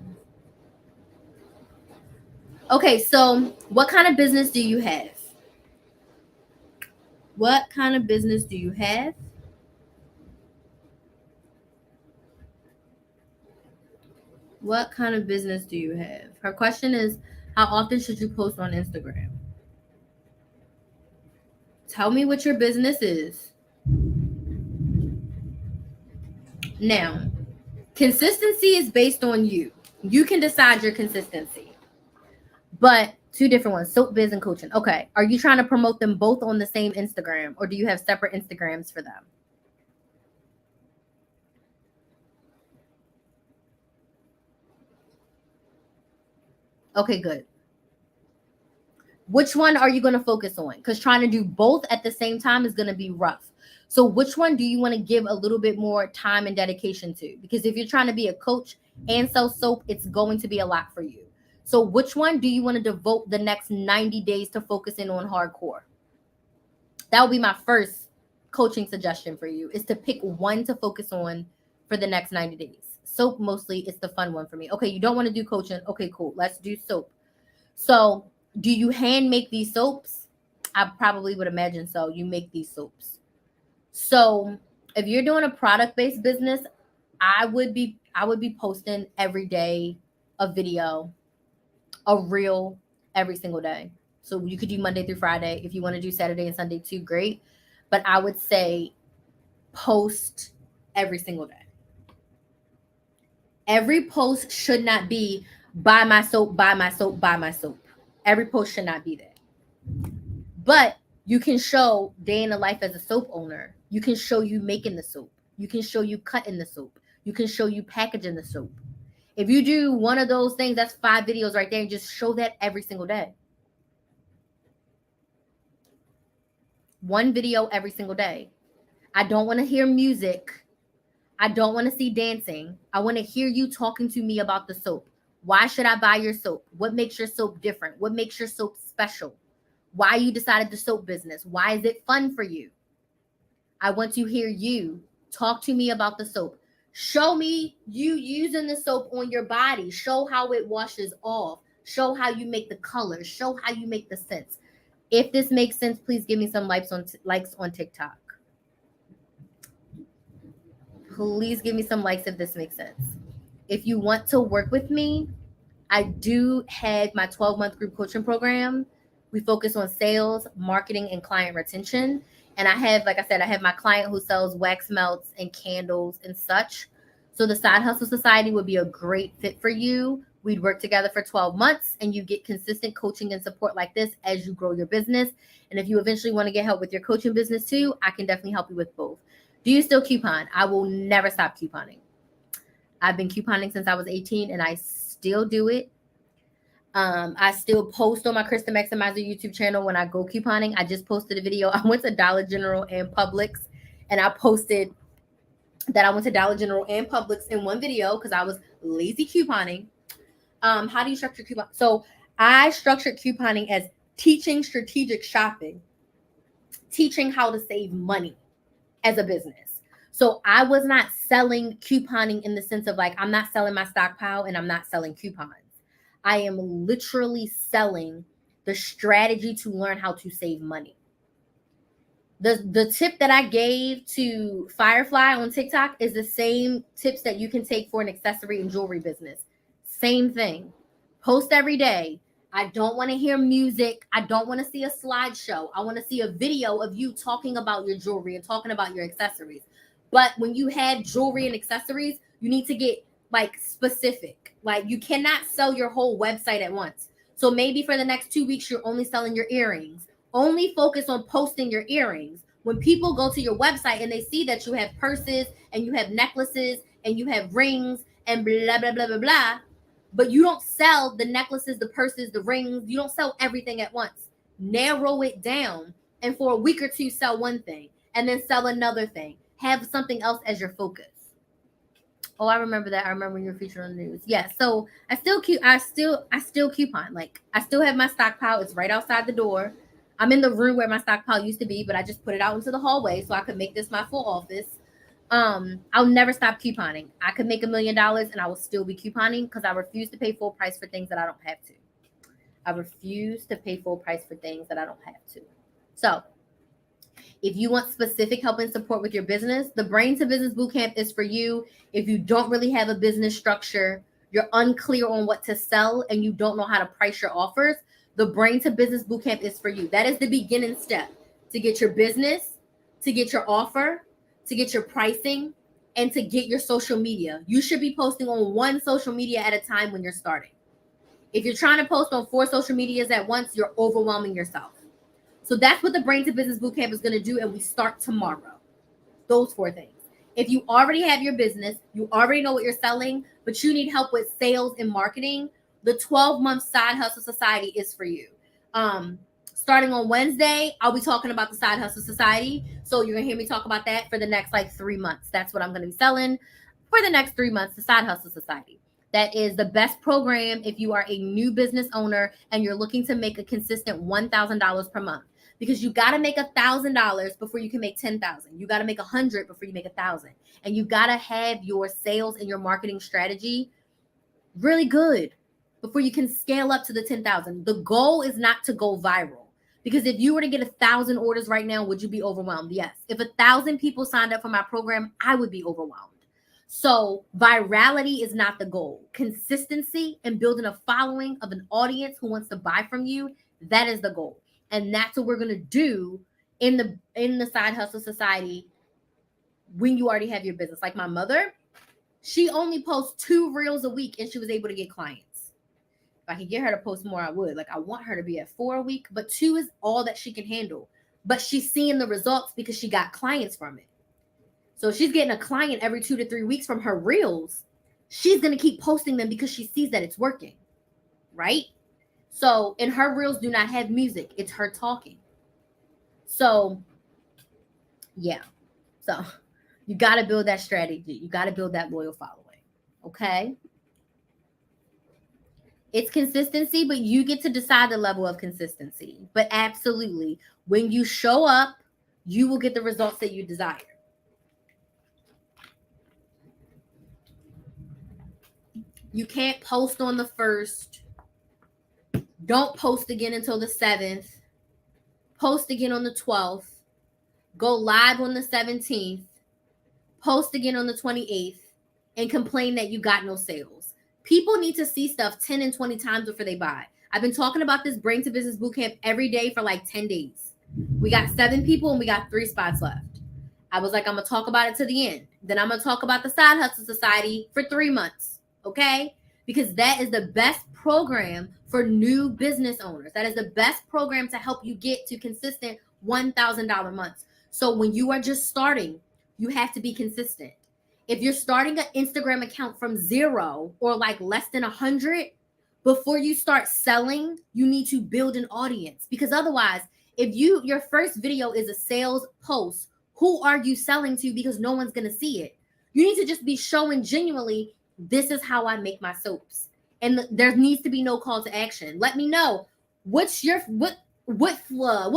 Okay, so what kind of business do you have? What kind of business do you have? What kind of business do you have? Her question is, how often should you post on Instagram? Tell me what your business is. Now, consistency is based on you. You can decide your consistency. But 2 different ones, soap biz and coaching. Okay. Are you trying to promote them both on the same Instagram, or do you have separate Instagrams for them? Okay, good. Which one are you going to focus on? Because trying to do both at the same time is going to be rough. So which one do you want to give a little bit more time and dedication to? Because if you're trying to be a coach and sell soap, it's going to be a lot for you. So which one do you want to devote the next 90 days to focusing on hardcore? That would be my first coaching suggestion for you, is to pick one to focus on for the next 90 days. Soap mostly is the fun one for me. Okay, you don't want to do coaching. Okay, cool. Let's do soap. So do you hand make these soaps? I probably would imagine so. You make these soaps. So if you're doing a product-based business, I would be posting every day a video, a reel every single day. So you could do Monday through Friday. If you want to do Saturday and Sunday too, great. But I would say post every single day. Every post should not be buy my soap, buy my soap, buy my soap. Every post should not be that. But you can show day in the life as a soap owner. You can show you making the soap. You can show you cutting the soap. You can show you packaging the soap. If you do one of those things, that's 5 videos right there, and just show that every single day. 1 video every single day. I don't want to hear music. I don't want to see dancing. I want to hear you talking to me about the soap. Why should I buy your soap? What makes your soap different? What makes your soap special? Why you decided the soap business? Why is it fun for you? I want to hear you talk to me about the soap. Show me you using the soap on your body. Show how it washes off. Show how you make the colors. Show how you make the scents. If this makes sense, please give me some likes on TikTok. Please give me some likes if this makes sense. If you want to work with me, I do have my 12-month group coaching program. We focus on sales, marketing, and client retention. And I have, like I said, I have my client who sells wax melts and candles and such. So the Side Hustle Society would be a great fit for you. We'd work together for 12 months and you get consistent coaching and support like this as you grow your business. And if you eventually want to get help with your coaching business too, I can definitely help you with both. Do you still coupon? I will never stop couponing. I've been couponing since I was 18 and I still do it. I still post on my Krista Maximizer YouTube channel when I go couponing. I just posted a video. I went to Dollar General and Publix and I posted that I went to Dollar General and Publix in one video because I was lazy couponing. How do you structure coupon? So I structured couponing as teaching strategic shopping, teaching how to save money as a business. So I was not selling couponing in the sense of like, I'm not selling my stockpile and I'm not selling coupons. I am literally selling the strategy to learn how to save money. The tip that I gave to Firefly on TikTok is the same tips that you can take for an accessory and jewelry business. Same thing. Post every day. I don't want to hear music. I don't want to see a slideshow. I want to see a video of you talking about your jewelry and talking about your accessories. But when you have jewelry and accessories, you need to get like specific. Like you cannot sell your whole website at once. So maybe for the next 2 weeks, you're only selling your earrings. Only focus on posting your earrings. When people go to your website and they see that you have purses and you have necklaces and you have rings and blah, blah, blah, blah, blah, but you don't sell the necklaces, the purses, the rings, you don't sell everything at once. Narrow it down and for a week or two sell one thing and then sell another thing. Have something else as your focus. Oh, I remember that. I remember when you were featured on the news. Yeah, so I still coupon. Like I still have my stockpile. It's right outside the door. I'm in the room where my stockpile used to be, but I just put it out into the hallway so I could make this my full office. I'll never stop couponing. I could make $1 million and I will still be couponing because I refuse to pay full price for things that I don't have to. I refuse to pay full price for things that I don't have to. So if you want specific help and support with your business, the Brain to Business Bootcamp is for you. If you don't really have a business structure, you're unclear on what to sell, and you don't know how to price your offers, the Brain to Business Bootcamp is for you. That is the beginning step to get your business, to get your offer, to get your pricing, and to get your social media. You should be posting on one social media at a time when you're starting. If you're trying to post on 4 social medias at once, you're overwhelming yourself. So that's what the Brain to Business Bootcamp is going to do, and we start tomorrow. Those 4 things. If you already have your business, you already know what you're selling, but you need help with sales and marketing, the 12-month Side Hustle Society is for you. Starting on Wednesday, I'll be talking about the Side Hustle Society. So you're going to hear me talk about that for the next 3 months. That's what I'm going to be selling for the next 3 months, the Side Hustle Society. That is the best program if you are a new business owner and you're looking to make a consistent $1,000 per month. Because you got to make $1,000 before you can make 10,000. You got to make 100 before you make 1,000. And you got to have your sales and your marketing strategy really good before you can scale up to the 10,000. The goal is not to go viral. Because if you were to get 1,000 orders right now, would you be overwhelmed? Yes. If 1,000 people signed up for my program, I would be overwhelmed. So virality is not the goal. Consistency and building a following of an audience who wants to buy from you, that is the goal. And that's what we're going to do in the Side Hustle Society when you already have your business. Like my mother, she only posts 2 reels a week and she was able to get clients. If I could get her to post more, I would. Like I want her to be at 4 a week, but 2 is all that she can handle. But she's seeing the results because she got clients from it. So she's getting a client every 2 to 3 weeks from her reels. She's going to keep posting them because she sees that it's working, right? So, and her reels do not have music. It's her talking. So, yeah. So, you got to build that strategy. You got to build that loyal following. Okay? It's consistency, but you get to decide the level of consistency. But absolutely, when you show up, you will get the results that you desire. You can't post on the 1st. Don't post again until the 7th. Post again on the 12th. Go live on the 17th. Post again on the 28th. And complain that you got no sales. People need to see stuff 10 and 20 times before they buy. I've been talking about this Brain to Business Bootcamp every day for 10 days. We got 7 people and we got 3 spots left. I was like, I'm going to talk about it to the end. Then I'm going to talk about the Side Hustle Society for 3 months. Okay? Because that is the best program for new business owners. That is the best program to help you get to consistent $1,000 months. So when you are just starting, you have to be consistent. If you're starting an Instagram account from 0 or less than 100, before you start selling, you need to build an audience. Because otherwise, if your first video is a sales post, who are you selling to? Because no one's going to see it. You need to just be showing genuinely, this is how I make my soaps. And there needs to be no call to action. Let me know what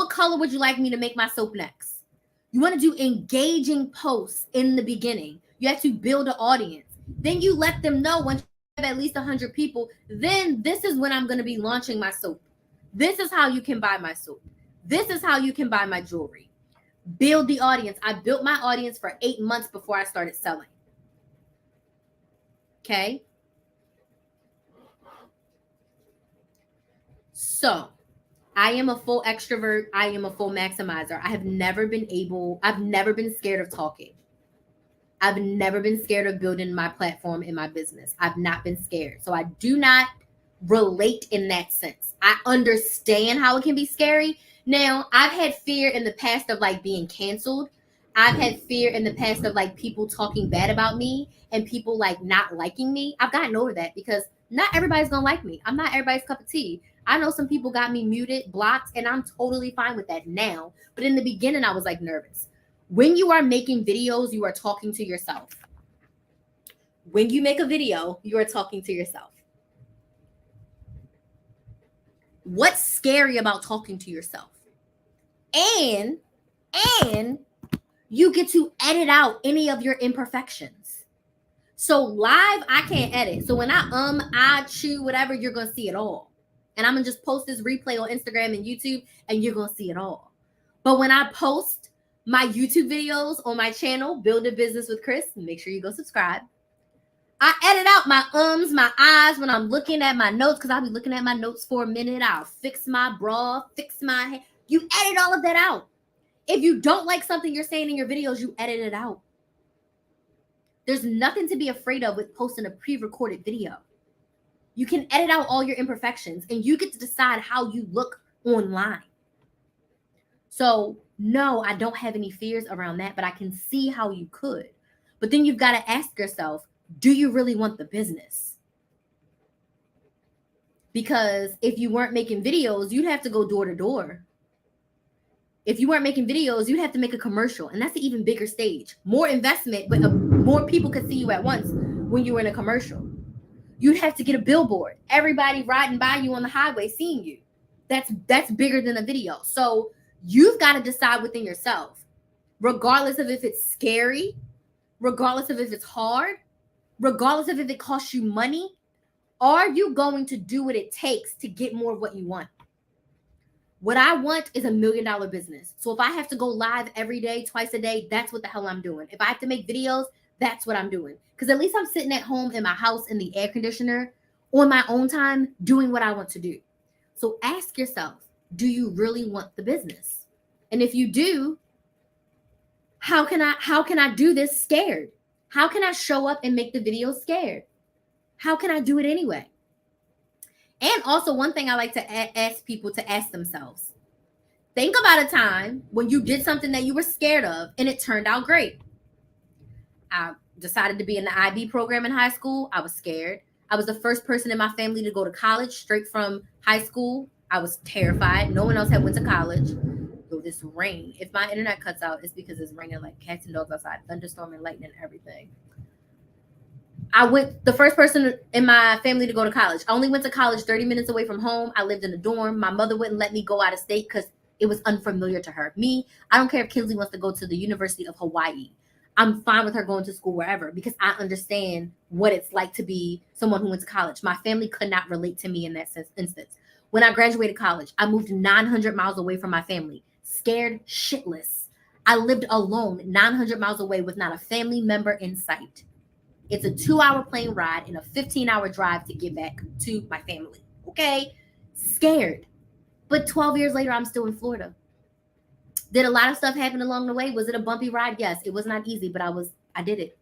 color would you like me to make my soap next? You want to do engaging posts in the beginning. You have to build an audience. Then you let them know once you have at least 100 people, then this is when I'm going to be launching my soap. This is how you can buy my soap. This is how you can buy my jewelry. Build the audience. I built my audience for 8 months before I started selling. Okay? So, I am a full extrovert. I am a full maximizer. I've never been scared of talking. I've never been scared of building my platform in my business. I've not been scared. So I do not relate in that sense. I understand how it can be scary. Now, I've had fear in the past of like being canceled. I've had fear in the past of like people talking bad about me and people like not liking me. I've gotten over that because not everybody's gonna like me. I'm not everybody's cup of tea. I know some people got me muted, blocked, and I'm totally fine with that now. But in the beginning, I was like nervous. When you are making videos, you are talking to yourself. When you make a video, you are talking to yourself. What's scary about talking to yourself? And you get to edit out any of your imperfections. So live, I can't edit. So when I chew, whatever, you're going to see it all. And I'm going to just post this replay on Instagram and YouTube, and you're going to see it all. But when I post my YouTube videos on my channel, Build a Business with Chris, make sure you go subscribe. I edit out my my eyes when I'm looking at my notes, because I'll be looking at my notes for a minute. I'll fix my bra, fix my hair. You edit all of that out. If you don't like something you're saying in your videos, you edit it out. There's nothing to be afraid of with posting a pre-recorded video. You can edit out all your imperfections, and you get to decide how you look online. So, no, I don't have any fears around that, but I can see how you could. But then you've got to ask yourself, do you really want the business? Because if you weren't making videos, you'd have to go door to door. If you weren't making videos, you'd have to make a commercial. And that's an even bigger stage. More investment, but more people could see you at once when you were in a commercial. You'd have to get a billboard. Everybody riding by you on the highway seeing you. That's bigger than a video. So you've got to decide within yourself, regardless of if it's scary, regardless of if it's hard, regardless of if it costs you money, are you going to do what it takes to get more of what you want? What I want is $1 million business. So if I have to go live every day, twice a day, that's what the hell I'm doing. If I have to make videos, that's what I'm doing. Because at least I'm sitting at home in my house in the air conditioner on my own time doing what I want to do. So ask yourself, do you really want the business? And if you do, how can I do this scared? How can I show up and make the video scared? How can I do it anyway? And also, one thing I like to ask people to ask themselves, think about a time when you did something that you were scared of and it turned out great. I decided to be in the IB program in high school. I was scared. I was the first person in my family to go to college straight from high school. I was terrified. No one else had went to college. So this rain, if my internet cuts out, it's because it's raining like cats and dogs outside, thunderstorm and lightning and everything. I went the first person in my family to go to college. I only went to college 30 minutes away from home. I lived in a dorm. My mother wouldn't let me go out of state because it was unfamiliar to her. Me, I don't care if Kinsley wants to go to the University of Hawaii. I'm fine with her going to school wherever because I understand what it's like to be someone who went to college. My family could not relate to me in that instance. When I graduated college, I moved 900 miles away from my family, scared shitless. I lived alone 900 miles away with not a family member in sight. It's a 2-hour plane ride and a 15-hour drive to get back to my family. Okay? Scared. But 12 years later, I'm still in Florida. Did a lot of stuff happen along the way? Was it a bumpy ride? Yes. It was not easy, but I did it.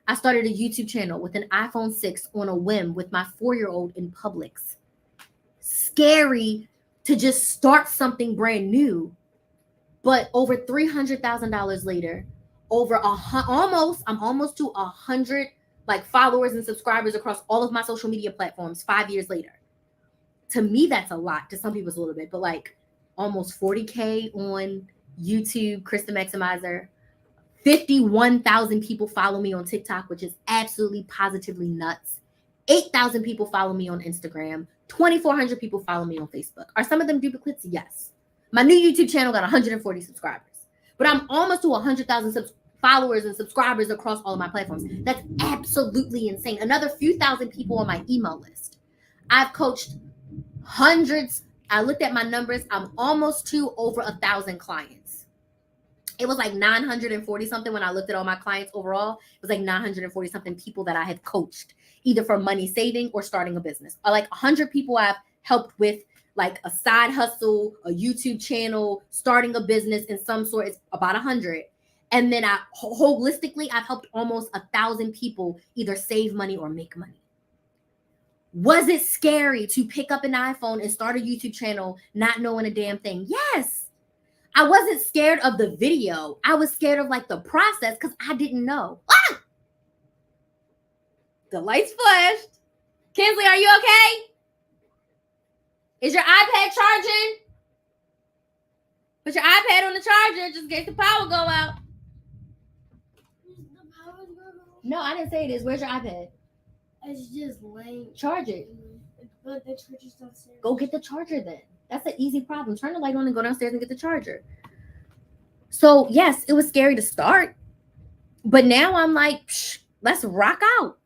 I started a YouTube channel with an iPhone 6 on a whim with my 4-year-old in Publix. Scary to just start something brand new. But over $300,000 later, I'm almost to 100 like followers and subscribers across all of my social media platforms 5 years later. To me, that's a lot. To some people, it's a little bit, but like almost 40K on YouTube, Chris the Maximizer, 51,000 people follow me on TikTok, which is absolutely positively nuts. 8,000 people follow me on Instagram. 2,400 people follow me on Facebook. Are some of them duplicates? Yes. My new YouTube channel got 140 subscribers, but I'm almost to 100,000 followers and subscribers across all of my platforms. That's absolutely insane. Another few thousand people on my email list. I've coached hundreds. I looked at my numbers. I'm almost to over 1,000 clients. It was like 940 something when I looked at all my clients overall. It was like 940 something people that I have coached, either for money saving or starting a business. Or like 100 people I've helped with like a side hustle, a YouTube channel, starting a business in some sort. It's about 100. And then holistically, I've helped almost 1,000 people either save money or make money. Was it scary to pick up an iPhone and start a YouTube channel not knowing a damn thing? Yes. I wasn't scared of the video. I was scared of like the process because I didn't know. Ah! The lights flashed. Kinsley, are you okay? Is your iPad charging? Put your iPad on the charger just in case the power go out. No, I didn't say it is. Where's your iPad? It's just laying. Charge it. But the charger's downstairs. Go get the charger then. That's an easy problem. Turn the light on and go downstairs and get the charger. So, yes, it was scary to start. But now I'm like, let's rock out.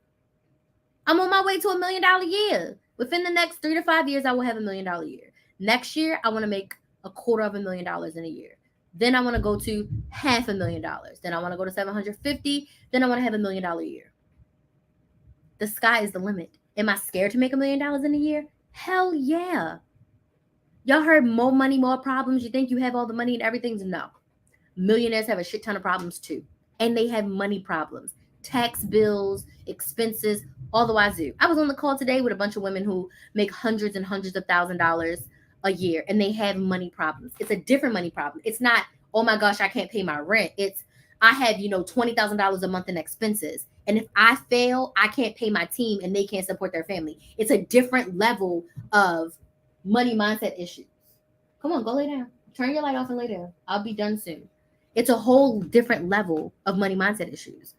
I'm on my way to $1 million a year. Within the next 3 to 5 years, I will have $1 million a year. Next year, I want to make $250,000 in a year. Then I want to go to $500,000. Then I want to go to 750. Then I want to have $1 million a year. The sky is the limit. Am I scared to make $1 million in a year? Hell yeah. Y'all heard more money, more problems. You think you have all the money and everything? No. Millionaires have a shit ton of problems too. And they have money problems. Tax bills, expenses, all the wazoo. I was on the call today with a bunch of women who make hundreds and hundreds of $1,000s a year, and they have money problems. It's a different money problem. It's not, oh my gosh, I can't pay my rent. It's, I have, $20,000 a month in expenses. And if I fail, I can't pay my team and they can't support their family. It's a different level of money mindset issues. Come on, go lay down. Turn your light off and lay down. I'll be done soon. It's a whole different level of money mindset issues.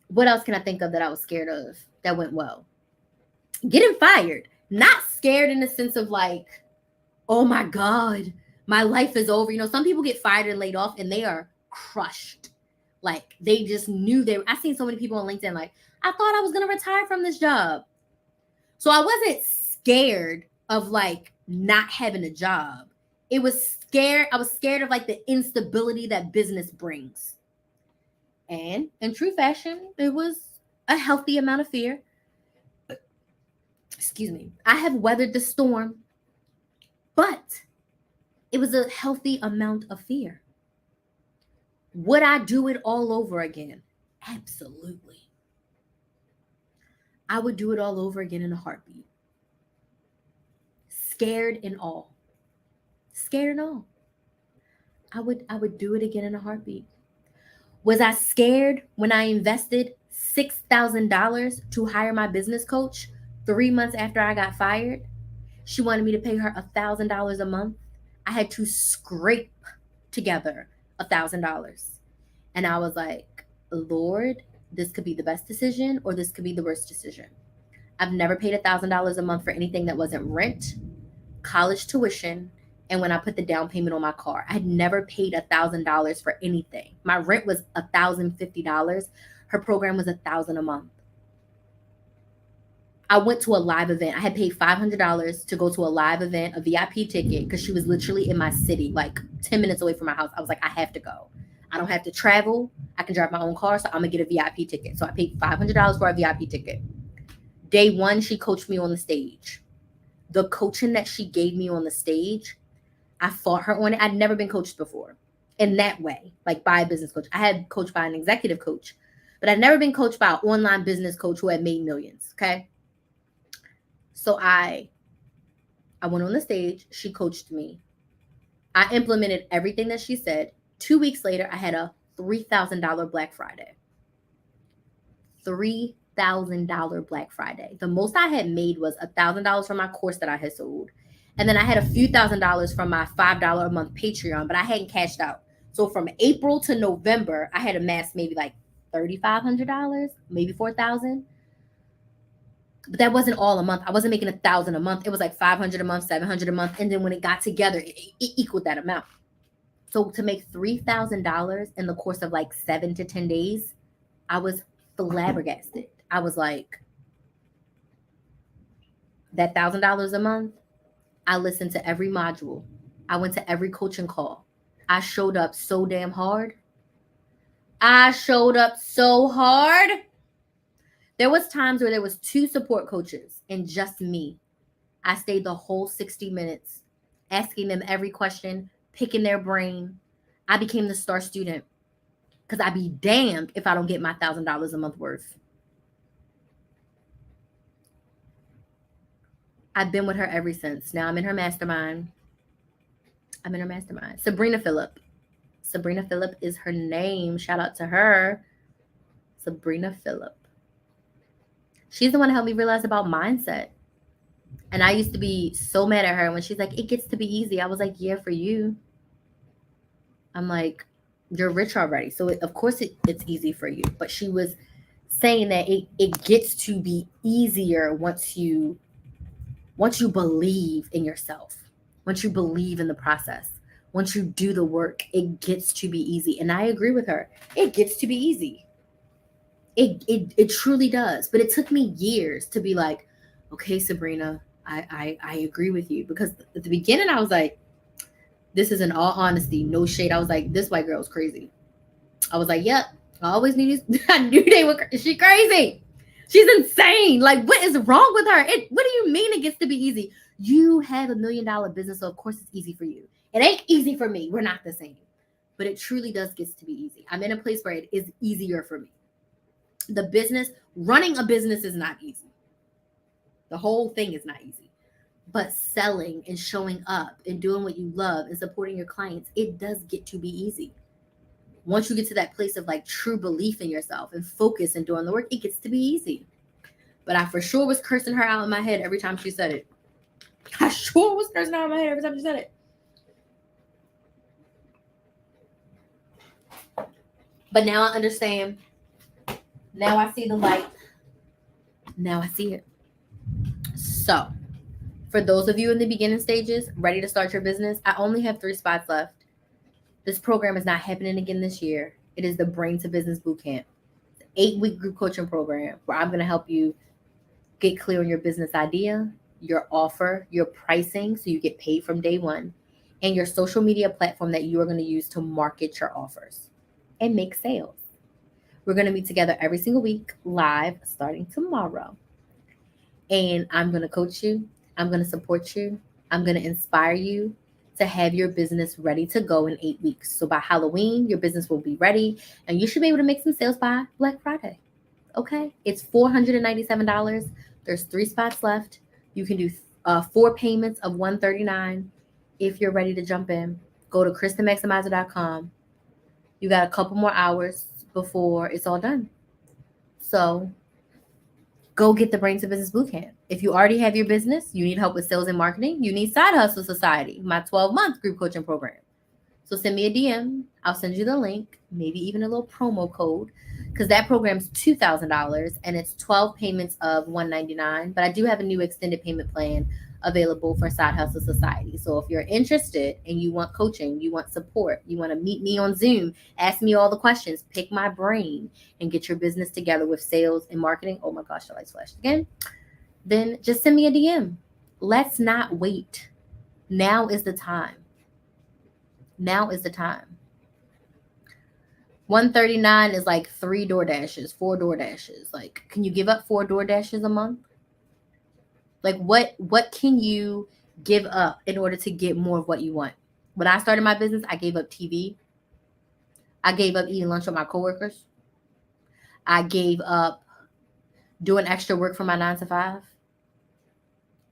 What else can I think of that I was scared of that went well? Getting fired. Not scared in the sense of like, oh my God, my life is over. Some people get fired and laid off and they are crushed. Like they just knew I've seen so many people on LinkedIn like, I thought I was going to retire from this job. So I wasn't scared of like not having a job. I was scared of like the instability that business brings. And in true fashion, it was a healthy amount of fear. Excuse me. I have weathered the storm, but it was a healthy amount of fear. Would I do it all over again? Absolutely. I would do it all over again in a heartbeat. Scared and all. Scared and all. I would do it again in a heartbeat. Was I scared when I invested $6,000 to hire my business coach 3 months after I got fired? She wanted me to pay her $1,000 a month. I had to scrape together $1,000. And I was like, Lord, this could be the best decision or this could be the worst decision. I've never paid $1,000 a month for anything that wasn't rent, college tuition, and when I put the down payment on my car. I had never paid $1,000 for anything. My rent was $1,050. Her program was $1,000 a month. I went to a live event. I had paid $500 to go to a live event, a VIP ticket, because she was literally in my city, like 10 minutes away from my house. I was like, I have to go. I don't have to travel. I can drive my own car, so I'm going to get a VIP ticket. So I paid $500 for a VIP ticket. Day one, she coached me on the stage. The coaching that she gave me on the stage, I fought her on it. I'd never been coached before in that way, like by a business coach. I had coached by an executive coach, but I'd never been coached by an online business coach who had made millions, okay? So I went on the stage. She coached me. I implemented everything that she said. 2 weeks later, I had a $3,000 Black Friday. $3,000 Black Friday. The most I had made was $1,000 from my course that I had sold. And then I had a few $1,000s from my $5 a month Patreon, but I hadn't cashed out. So from April to November, I had amassed maybe like $3,500, maybe 4,000. But that wasn't all a month. I wasn't making 1,000 a month. It was like 500 a month, 700 a month, and then when it got together, it equaled that amount. So to make $3,000 in the course of like 7 to 10 days, I was flabbergasted. I was like, that $1,000 a month. I listened to every module. I went to every coaching call. I showed up so damn hard. I showed up so hard. There was times where there was 2 support coaches and just me. I stayed the whole 60 minutes asking them every question, picking their brain. I became the star student because I'd be damned if I don't get my $1,000 a month worth. I've been with her ever since. Now I'm in her mastermind. Sabrina Phillip. Sabrina Phillip is her name. Shout out to her. Sabrina Phillip. She's the one who helped me realize about mindset. And I used to be so mad at her when she's like, it gets to be easy. I was like, yeah, for you. I'm like, you're rich already. So of course it's easy for you. But she was saying that it gets to be easier once you believe in yourself, once you believe in the process, once you do the work, it gets to be easy. And I agree with her. It gets to be easy. It truly does. But it took me years to be like, okay, Sabrina, I agree with you. Because at the beginning, I was like, this is in all honesty, no shade. I was like, this white girl's crazy. I was like, yep, I always knew I knew they were, she crazy. She's insane. Like, what is wrong with her? What do you mean it gets to be easy? You have $1 million business, so of course it's easy for you. It ain't easy for me. We're not the same. But it truly does get to be easy. I'm in a place where it is easier for me. Running a business is not easy. The whole thing is not easy. But selling and showing up and doing what you love and supporting your clients, it does get to be easy. Once you get to that place of like true belief in yourself and focus and doing the work, it gets to be easy. But I for sure was cursing her out in my head every time she said it. I sure was cursing her out in my head every time she said it. But now I understand. Now I see the light. Now I see it. So, for those of you in the beginning stages, ready to start your business, I only have 3 spots left. This program is not happening again this year. It is the Brain to Business Bootcamp, 8-week group coaching program where I'm going to help you get clear on your business idea, your offer, your pricing, so you get paid from day one, and your social media platform that you are going to use to market your offers and make sales. We're going to meet together every single week live starting tomorrow. And I'm going to coach you. I'm going to support you. I'm going to inspire you to have your business ready to go in 8 weeks. So by Halloween, your business will be ready and you should be able to make some sales by Black Friday. Okay? It's $497. There's 3 spots left. You can do 4 payments of $139 if you're ready to jump in. Go to KristenMaximizer.com. You got a couple more hours before it's all done. So go get the Brain to Business Bootcamp. If you already have your business, you need help with sales and marketing, you need Side Hustle Society, my 12-month group coaching program. So send me a DM. I'll send you the link, maybe even a little promo code, because that program's $2,000 and it's 12 payments of $199. But I do have a new extended payment plan available for Side Hustle Society. So if you're interested and you want coaching, you want support, you want to meet me on Zoom, ask me all the questions, pick my brain, and get your business together with sales and marketing. Oh my gosh, the lights flashed again. Then just send me a DM. Let's not wait. Now is the time. Now is the time. $139 is like 3 DoorDashes, 4 DoorDashes. Like, can you give up 4 DoorDashes a month? Like, what can you give up in order to get more of what you want? When I started my business, I gave up TV. I gave up eating lunch with my coworkers. I gave up doing extra work for my 9 to 5.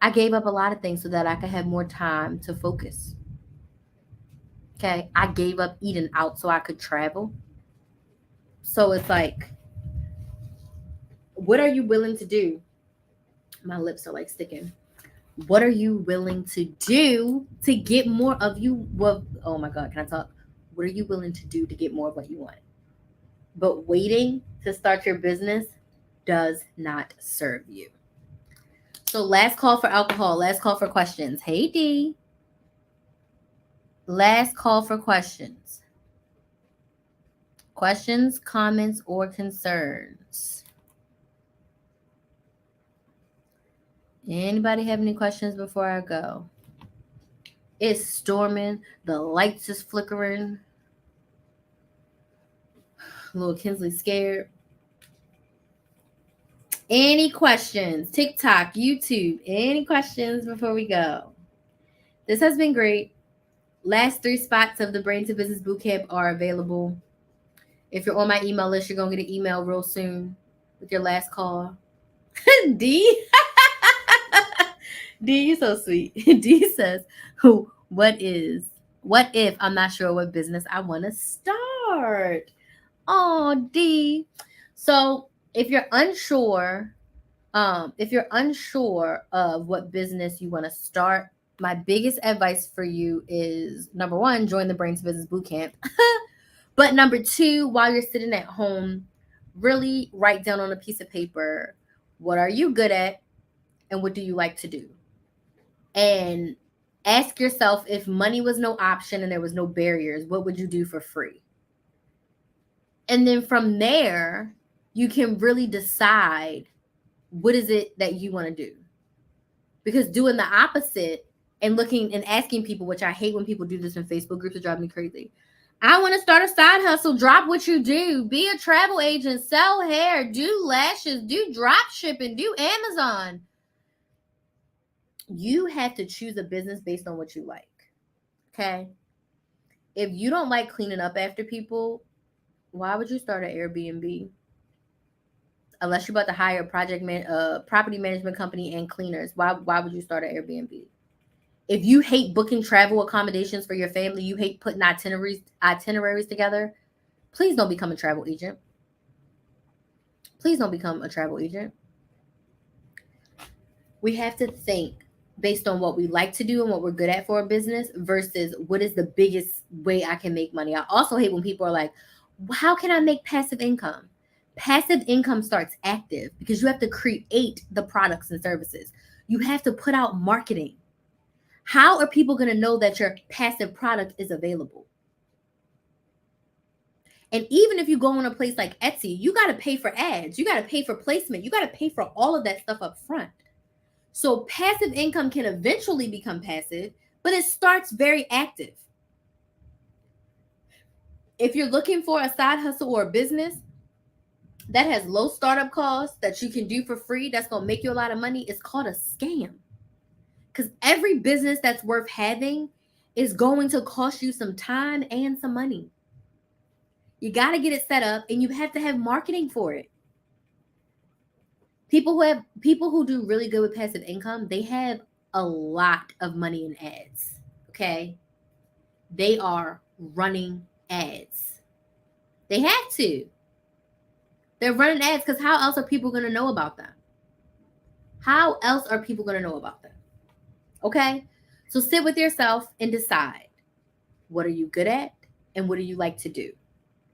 I gave up a lot of things so that I could have more time to focus. Okay, I gave up eating out so I could travel. So it's like, what are you willing to do? My lips are like sticking. What are you willing to do to get more of you? Well, oh my God, can I talk? What are you willing to do to get more of what you want? But waiting to start your business does not serve you. So last call for alcohol, last call for questions. Hey D. Last call for questions. Questions, comments, or concerns? Anybody have any questions before I go? It's storming. The lights is flickering. Little Kinsley scared. Any questions? TikTok, YouTube, any questions before we go? This has been great. Last 3 spots of the Brain to Business Bootcamp are available. If you're on my email list, you're going to get an email real soon with your last call. D? D, you so sweet. D says, what if I'm not sure what business I want to start? Oh, D. So if you're unsure of what business you want to start, my biggest advice for you is, number 1, join the Brain to Business Bootcamp. But number 2, while you're sitting at home, really write down on a piece of paper, what are you good at and what do you like to do? And ask yourself, if money was no option and there was no barriers, what would you do for free? And then from there, you can really decide what is it that you want to do. Because doing the opposite and looking and asking people, which I hate when people do this in Facebook groups, it drives me crazy. I want to start a side hustle. Drop what you do. Be a travel agent. Sell hair. Do lashes. Do drop shipping. Do Amazon. You have to choose a business based on what you like. Okay? If you don't like cleaning up after people, why would you start an Airbnb? Unless you're about to hire a property management company and cleaners, why would you start an Airbnb? If you hate booking travel accommodations for your family, you hate putting itineraries together, please don't become a travel agent. Please don't become a travel agent. We have to think based on what we like to do and what we're good at for a business versus what is the biggest way I can make money. I also hate when people are like, how can I make passive income? Passive income starts active because you have to create the products and services. You have to put out marketing. How are people going to know that your passive product is available? And even if you go on a place like Etsy, you got to pay for ads. You got to pay for placement. You got to pay for all of that stuff up front. So passive income can eventually become passive, but it starts very active. If you're looking for a side hustle or a business that has low startup costs that you can do for free, that's going to make you a lot of money, it's called a scam. Because every business that's worth having is going to cost you some time and some money. You got to get it set up and you have to have marketing for it. People who do really good with passive income, they have a lot of money in ads. Okay? They are running ads. They have to. They're running ads because how else are people going to know about them? How else are people going to know about them? Okay? So sit with yourself and decide, what are you good at and what do you like to do?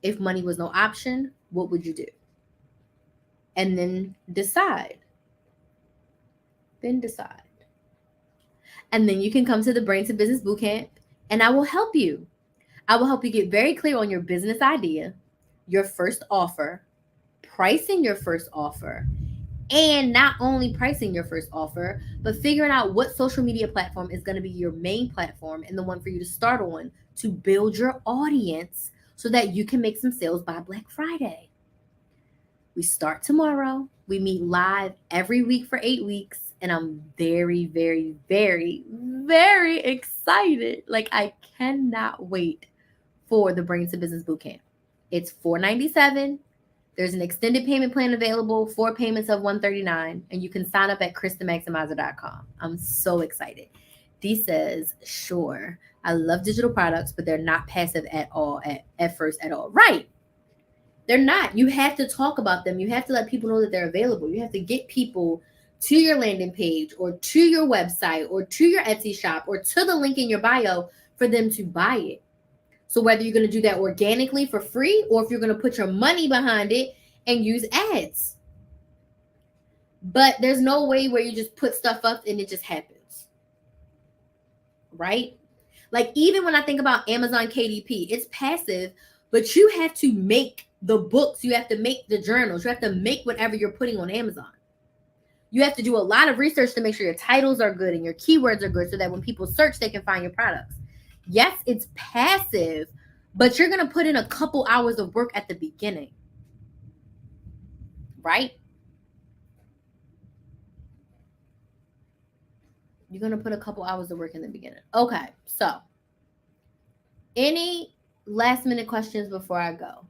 If money was no option, what would you do? And then decide. And then you can come to the Brain to Business Bootcamp and I will help you. I will help you get very clear on your business idea, your first offer, pricing your first offer, and not only pricing your first offer, but figuring out what social media platform is going to be your main platform and the one for you to start on to build your audience so that you can make some sales by Black Friday. We start tomorrow. We meet live every week for 8 weeks. And I'm very, very, very, very excited. Like, I cannot wait for the Brain to Business Bootcamp. It's $497. There's an extended payment plan available, 4 payments of $139, and you can sign up at KristenMaximizer.com. I'm so excited. D says, sure, I love digital products, but they're not passive at all, at first at all. Right. They're not. You have to talk about them. You have to let people know that they're available. You have to get people to your landing page or to your website or to your Etsy shop or to the link in your bio for them to buy it. So whether you're going to do that organically for free or if you're going to put your money behind it and use ads. But there's no way where you just put stuff up and it just happens. Right? Like even when I think about Amazon KDP, it's passive, but you have to make the books, you have to make the journals, you have to make whatever you're putting on Amazon. You have to do a lot of research to make sure your titles are good and your keywords are good so that when people search, they can find your products. Yes, it's passive, but you're going to put in a couple hours of work at the beginning. Right? You're going to put a couple hours of work in the beginning. Okay, so any last minute questions before I go?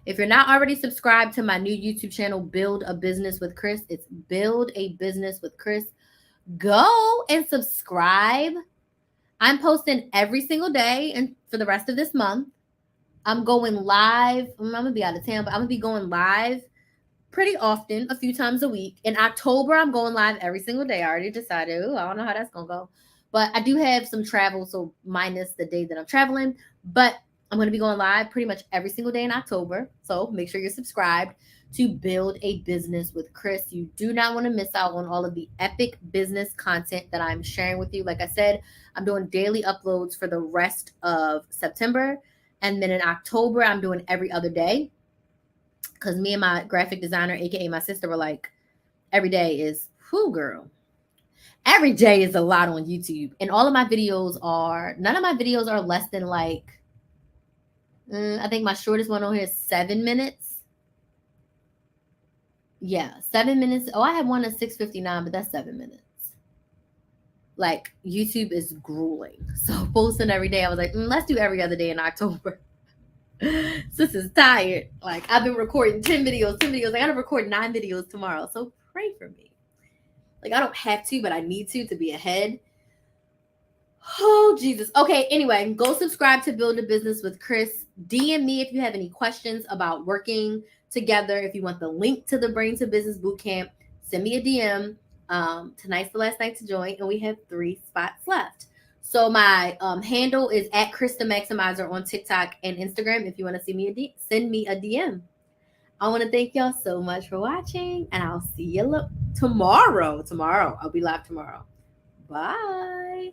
If you're not already subscribed to my new YouTube channel, Build a Business with Chris, it's Build a Business with Chris. Go and subscribe. I'm posting every single day and for the rest of this month. I'm going live. I'm going to be out of town, but I'm going to be going live pretty often, a few times a week. In October, I'm going live every single day. I already decided. Ooh, I don't know how that's going to go. But I do have some travel, so minus the day that I'm traveling. But I'm going to be going live pretty much every single day in October. So make sure you're subscribed to Build a Business with Chris. You do not want to miss out on all of the epic business content that I'm sharing with you. Like I said, I'm doing daily uploads for the rest of September. And then in October, I'm doing every other day. Because me and my graphic designer, aka my sister, were like, every day is, whoo, girl. Every day is a lot on YouTube. And all of my videos are, none of my videos are less than like, I think my shortest one on here is 7 minutes. Yeah, 7 minutes. Oh, I have one at 6:59, but that's 7 minutes. Like, YouTube is grueling. So posting every day, I was like, let's do every other day in October. Sis is tired. Like, I've been recording 10 videos. I gotta record 9 videos tomorrow. So pray for me. Like, I don't have to, but I need to be ahead. Oh, Jesus. Okay, anyway, go subscribe to Build a Business with Chris. DM me if you have any questions about working together. If you want the link to the Brain to Business Bootcamp, send me a DM. Tonight's the last night to join, and we have 3 spots left. So my handle is at Chris the Maximizer on TikTok and Instagram. If you want to send me a DM. I want to thank y'all so much for watching, and I'll see you tomorrow. I'll be live tomorrow. Bye.